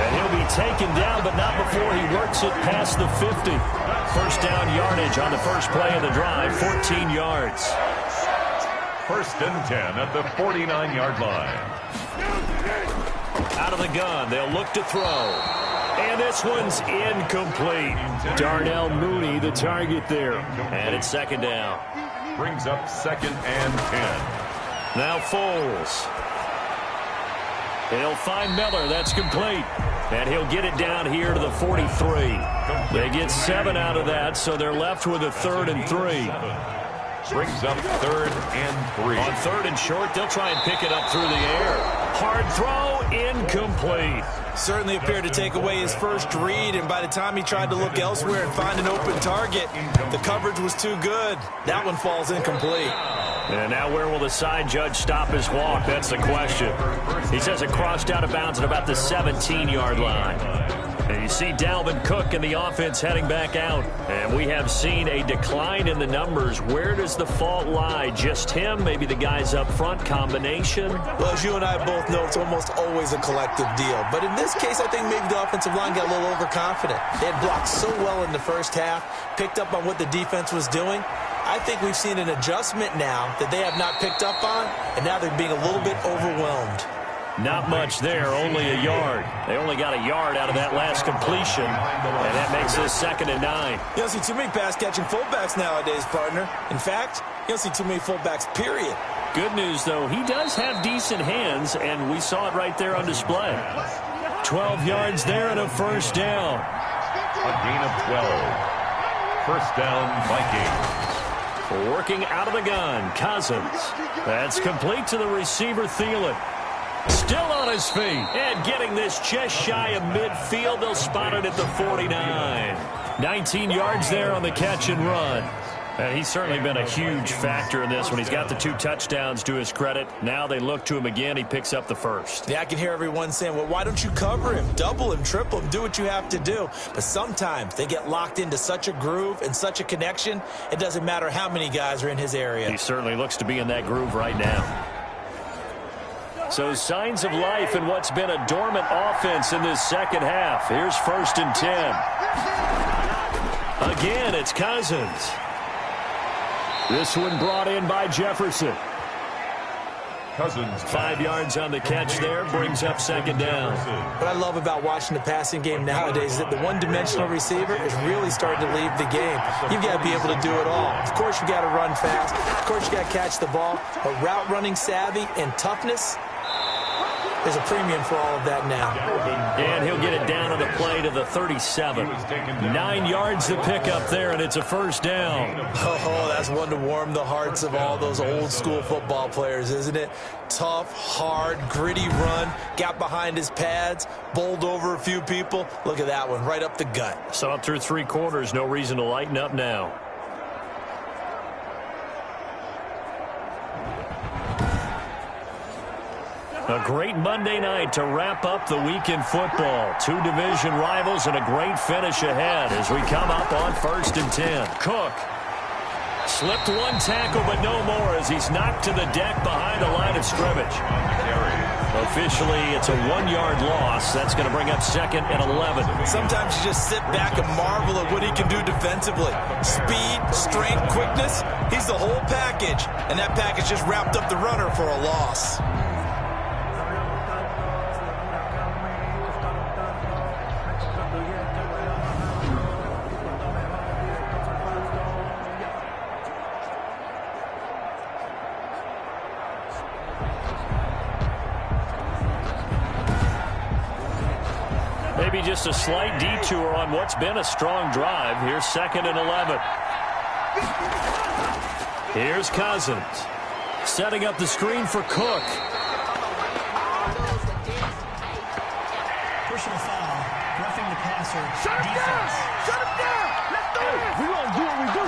And he'll be taken down, but not before he works it past the 50. First down yardage on the first play of the drive, 14 yards. 1st and 10 at the 49-yard line. Out of the gun, they'll look to throw. And this one's incomplete. Darnell Mooney, the target there. And it's 2nd down. Brings up 2nd and 10. Now Foles. He'll find Miller. That's complete. And he'll get it down here to the 43. They get 7 out of that, so they're left with a 3rd and 3. Brings up 3rd and 3. On 3rd and short, they'll try and pick it up through the air. Hard throw, incomplete. Certainly appeared to take away his first read, and by the time he tried to look elsewhere and find an open target, the coverage was too good. That one falls incomplete. And now where will the side judge stop his walk? That's the question. He says it crossed out of bounds at about the 17-yard line. And you see Dalvin Cook and the offense heading back out. And we have seen a decline in the numbers. Where does the fault lie? Just him? Maybe the guys up front? Combination? Well, as you and I both know, it's almost always a collective deal. But in this case, I think maybe the offensive line got a little overconfident. They had blocked so well in the first half, picked up on what the defense was doing. I think we've seen an adjustment now that they have not picked up on, and now they're being a little bit overwhelmed. Not much there, only a yard. They only got a yard out of that last completion, and that makes this 2nd and 9. You don't see too many pass-catching fullbacks nowadays, partner. In fact, you don't see too many fullbacks, period. Good news, though, he does have decent hands, and we saw it right there on display. 12 yards there and a first down. A gain of 12. First down, Vikings. Working out of the gun, Cousins. That's complete to the receiver, Thielen. Still on his feet. And getting this just shy of midfield. They'll spot it at the 49. 19 yards there on the catch and run. And he's certainly been a huge factor in this when he's got the 2 touchdowns to his credit. Now they look to him again. He picks up the first. Yeah, I can hear everyone saying, well, why don't you cover him, double him, triple him, do what you have to do. But sometimes they get locked into such a groove and such a connection, it doesn't matter how many guys are in his area. He certainly looks to be in that groove right now. So signs of life in what's been a dormant offense in this second half. Here's 1st and 10. Again, it's Cousins. This one brought in by Jefferson. Cousins. 5 yards on the catch there, brings up 2nd down. What I love about watching the passing game nowadays is that the one-dimensional receiver is really starting to leave the game. You've got to be able to do it all. Of course, you got to run fast. Of course, you got to catch the ball. But route running savvy and toughness, there's a premium for all of that now. And he'll get it down on the play to the 37. 9 yards to pick up there, and it's a 1st down. Oh, that's one to warm the hearts of all those old-school football players, isn't it? Tough, hard, gritty run, got behind his pads, bowled over a few people. Look at that one, right up the gut. Saw it through 3 quarters, no reason to lighten up now. A great Monday night to wrap up the week in football. 2 division rivals and a great finish ahead as we come up on 1st and 10. Cook slipped 1 tackle, but no more as he's knocked to the deck behind the line of scrimmage. Officially, it's a 1-yard loss. That's going to bring up 2nd and 11. Sometimes you just sit back and marvel at what he can do defensively. Speed, strength, quickness, he's the whole package. And that package just wrapped up the runner for a loss. Maybe just a slight detour on what's been a strong drive. Here's 2nd and 11. Here's Cousins. Setting up the screen for Cook. Personal foul. Roughing the passer. Shut him down! Shut him down! Let's go! We gonna do what we do.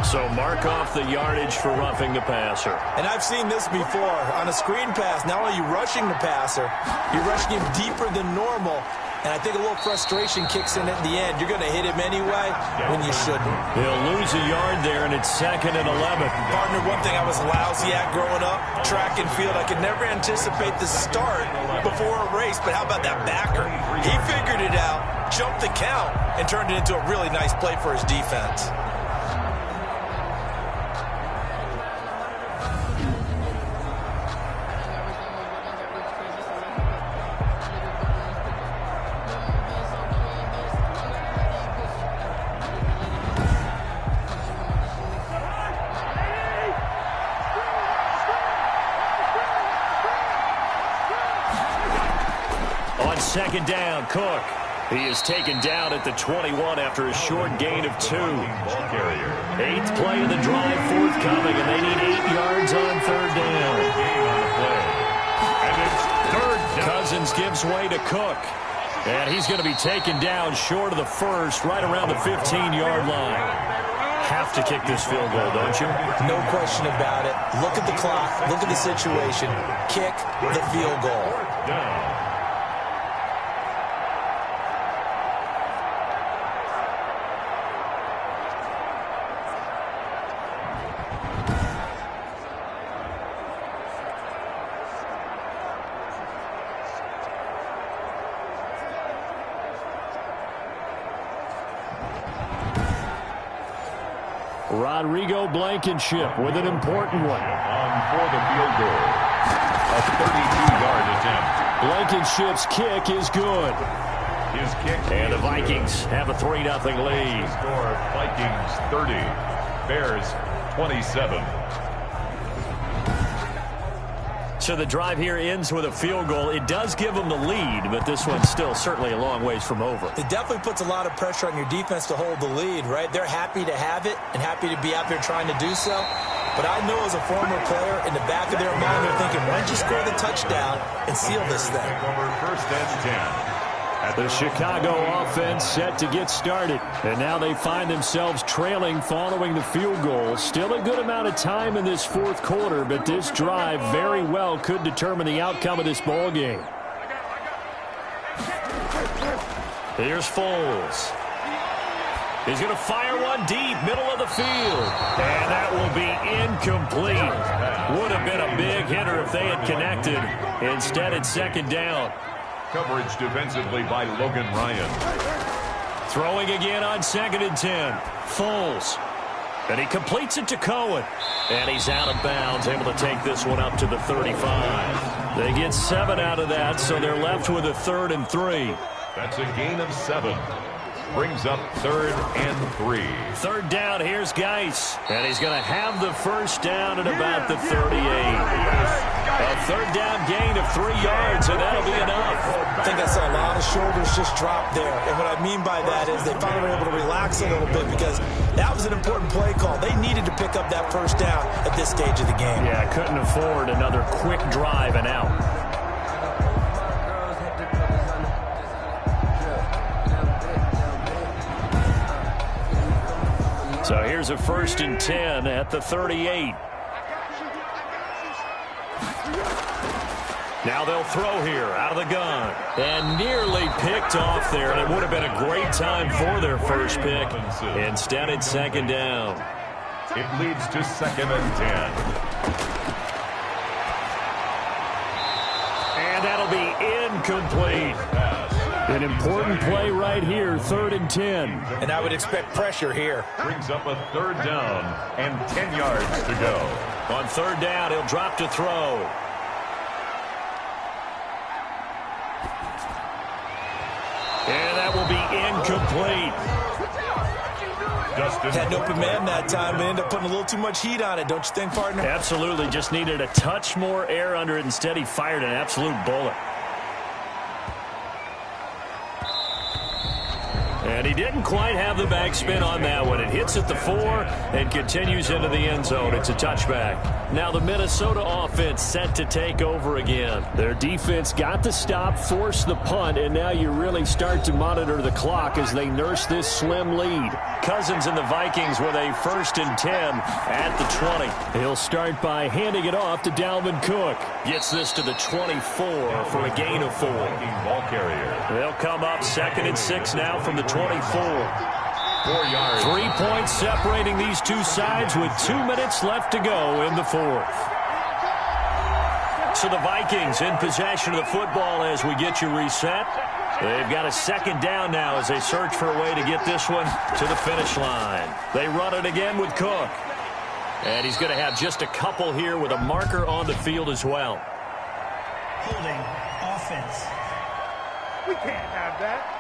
So mark off the yardage for roughing the passer. And I've seen this before. On a screen pass, not only are you rushing the passer, you're rushing him deeper than normal. And I think a little frustration kicks in at the end. You're going to hit him anyway when you shouldn't. He'll lose a yard there, and it's 2nd and 11. Partner, one thing I was lousy at growing up, track and field. I could never anticipate the start before a race, but how about that backer? He figured it out, jumped the count, and turned it into a really nice play for his defense. On 2nd down, Cook. He is taken down at the 21 after a short gain of 2. 8th play of the drive forthcoming, and they need 8 yards on 3rd down. And it's 3rd down. Cousins gives way to Cook. And he's going to be taken down short of the first, right around the 15-yard line. Have to kick this field goal, don't you? No question about it. Look at the clock. Look at the situation. Kick the field goal. Down. Rodrigo Blankenship with an important one. On for the field goal. A 32-yard attempt. Blankenship's kick is good. His kick. And the Vikings have a 3-0 lead. Score Vikings 30. Bears 27. So the drive here ends with a field goal. It does give them the lead, but this one's still certainly a long ways from over. It definitely puts a lot of pressure on your defense to hold the lead, right? They're happy to have it and happy to be out there trying to do so. But I know as a former player, in the back of their mind, they're thinking, why don't you score the touchdown and seal this thing? First and 10. The Chicago offense set to get started. And now they find themselves trailing following the field goal. Still a good amount of time in this fourth quarter, but this drive very well could determine the outcome of this ball game. Here's Foles. He's going to fire one deep, middle of the field. And that will be incomplete. Would have been a big hitter if they had connected. Instead, it's second down. Coverage defensively by Logan Ryan. Throwing again on 2nd and 10. Foles. And he completes it to Cohen. And he's out of bounds, able to take this one up to the 35. They get 7 out of that, so they're left with a 3rd and 3. That's a gain of 7. Brings up 3rd and 3. 3rd down, here's Geis. And he's going to have the first down at about the 38. A 3rd down gain of 3 yards, and that'll be enough. I think I saw a lot of shoulders just drop there. And what I mean by that is they finally were able to relax a little bit because that was an important play call. They needed to pick up that first down at this stage of the game. Yeah, couldn't afford another quick drive and out. So here's a 1st and 10 at the 38. Now they'll throw here out of the gun. And nearly picked off there. And it would have been a great time for their first pick. Instead, it's 2nd down. It leads to 2nd and 10. And that'll be incomplete. An important play right here, 3rd and 10. And I would expect pressure here. Brings up a 3rd down and 10 yards to go. On 3rd down, he'll drop to throw. And that will be incomplete. Had an open man that time, but ended up putting a little too much heat on it, don't you think, partner? Absolutely. Just needed a touch more air under it. Instead, he fired an absolute bullet. And he didn't quite have the backspin on that one. It hits at the 4 and continues into the end zone. It's a touchback. Now the Minnesota offense set to take over again. Their defense got the stop, forced the punt, and now you really start to monitor the clock as they nurse this slim lead. Cousins and the Vikings with a 1st and 10 at the 20. He'll start by handing it off to Dalvin Cook. Gets this to the 24 for a gain of 4. Ball carrier. They'll come up 2nd and 6 now from the 24. 4 yards. 3 points separating these two sides with 2 minutes left to go in the 4th. So the Vikings in possession of the football as we get you reset. They've got a 2nd down now as they search for a way to get this one to the finish line. They run it again with Cook. And he's going to have just a couple here with a marker on the field as well. Holding offense. We can't have that.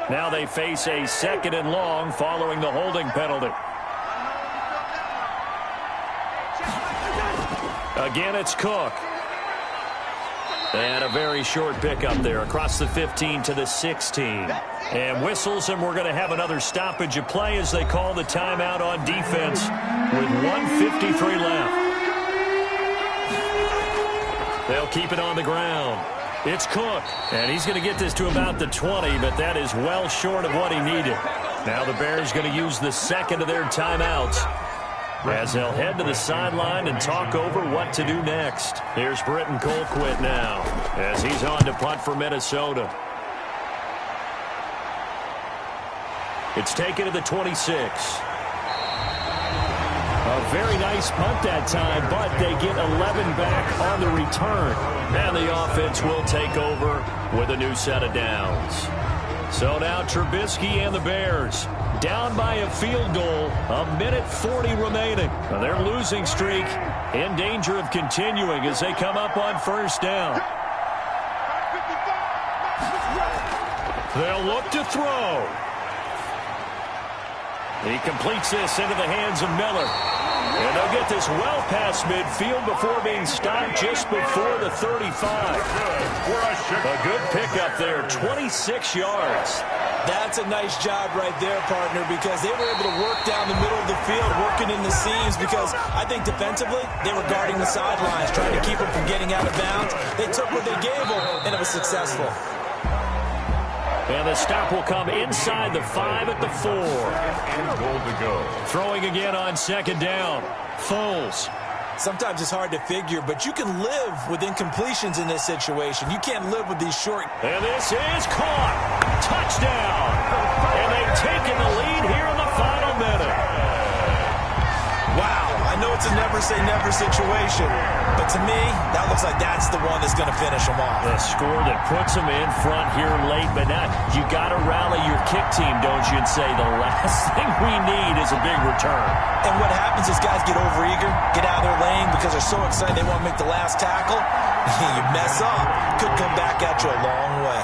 Now they face a 2nd and long following the holding penalty. Again, it's Cook. And a very short pickup there across the 15 to the 16. And whistles, and we're going to have another stoppage of play as they call the timeout on defense with 1:53 left. They'll keep it on the ground. It's Cook, and he's going to get this to about the 20, but that is well short of what he needed. Now the Bears going to use the 2nd of their timeouts as they'll head to the sideline and talk over what to do next. Here's Britton Colquitt now as he's on to punt for Minnesota. It's taken to the 26. A very nice punt that time, but they get 11 back on the return. And the offense will take over with a new set of downs. So now Trubisky and the Bears down by a field goal, 1:40 remaining. Now their losing streak in danger of continuing as they come up on 1st down. They'll look to throw. He completes this into the hands of Miller. And they'll get this well past midfield before being stopped just before the 35. A good pickup there, 26 yards. That's a nice job right there, partner, because they were able to work down the middle of the field, working in the seams, because I think defensively they were guarding the sidelines, trying to keep them from getting out of bounds. They took what they gave them, and it was successful. And the stop will come inside the 5 at the 4. And goal to go. Throwing again on second down. Foles. Sometimes it's hard to figure, but you can live with incompletions in this situation. You can't live with these short. And this is caught. Touchdown. And they've taken the lead here in the final minute. Wow, I know it's a never-say-never situation, but to me, that looks like that's the one that's going to finish them off. The score that puts them in front here late, but now you got to rally your kick team, don't you, and say the last thing we need is a big return. And what happens is guys get overeager, get out of their lane because they're so excited they want to make the last tackle. You mess up, could come back at you a long way.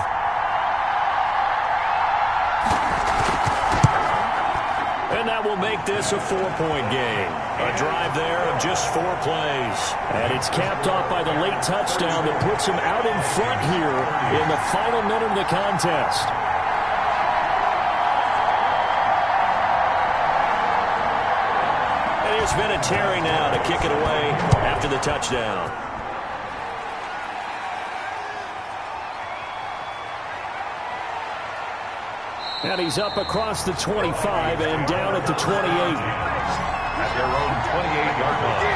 And that will make this a 4-point game. A drive there of just 4 plays. And it's capped off by the late touchdown that puts him out in front here in the final minute of the contest. And here's Vinatieri now to kick it away after the touchdown. And he's up across the 25 and down at the 28. At their own 28-yard line.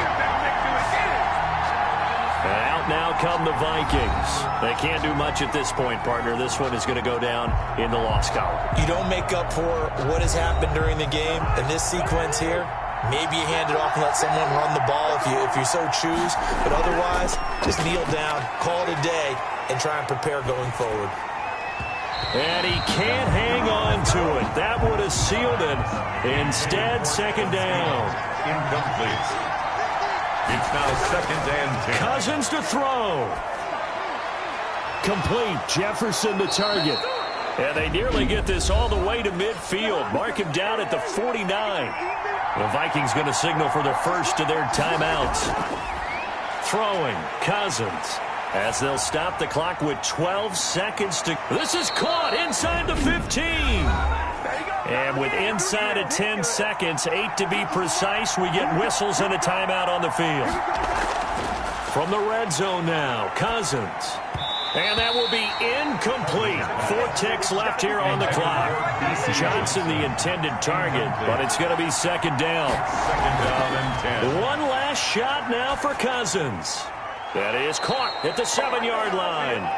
And out now come the Vikings. They can't do much at this point, partner. This one is going to go down in the loss column. You don't make up for what has happened during the game in this sequence here. Maybe you hand it off and let someone run the ball if you so choose. But otherwise, just kneel down, call it a day, and try and prepare going forward. And he can't hang on to it. That would have sealed it. Instead, second down. Incomplete. It's now 2nd and 10. Cousins to throw. Complete. Jefferson the target. And they nearly get this all the way to midfield. Mark him down at the 49. The Vikings going to signal for the first of their timeouts. Throwing. Cousins. As they'll stop the clock with 12 seconds to... This is caught inside the 15. And with inside of 10 seconds, 8 to be precise, we get whistles and a timeout on the field. From the red zone now, Cousins. And that will be incomplete. 4 ticks left here on the clock. Johnson the intended target, but it's going to be second down. 2nd down and 10. One last shot now for Cousins. That is caught at the 7-yard line.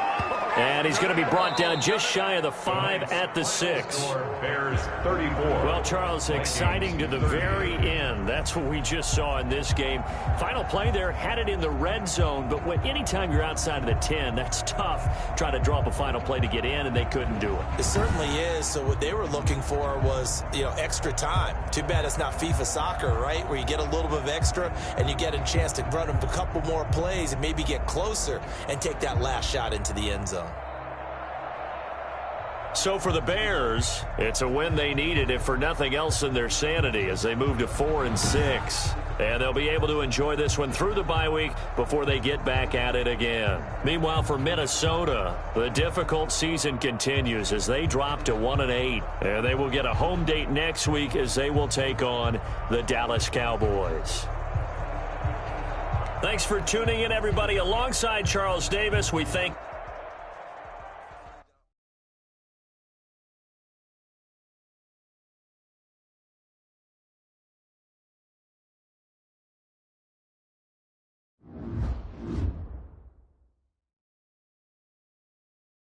And he's going to be brought down just shy of the 5 at the 6. Bears 34. Well, Charles, exciting to the very end. That's what we just saw in this game. Final play there, had it in the red zone, but anytime you're outside of the 10, that's tough. Try to draw up a final play to get in, and they couldn't do it. It certainly is. So what they were looking for was, extra time. Too bad it's not FIFA soccer, right, where you get a little bit of extra and you get a chance to run a couple more plays and maybe get closer and take that last shot into the end zone. So for the Bears, it's a win they needed, if for nothing else than their sanity, as they move to 4-6. And they'll be able to enjoy this one through the bye week before they get back at it again. Meanwhile, for Minnesota, the difficult season continues as they drop to 1-8. And they will get a home date next week as they will take on the Dallas Cowboys. Thanks for tuning in, everybody. Alongside Charles Davis, we thank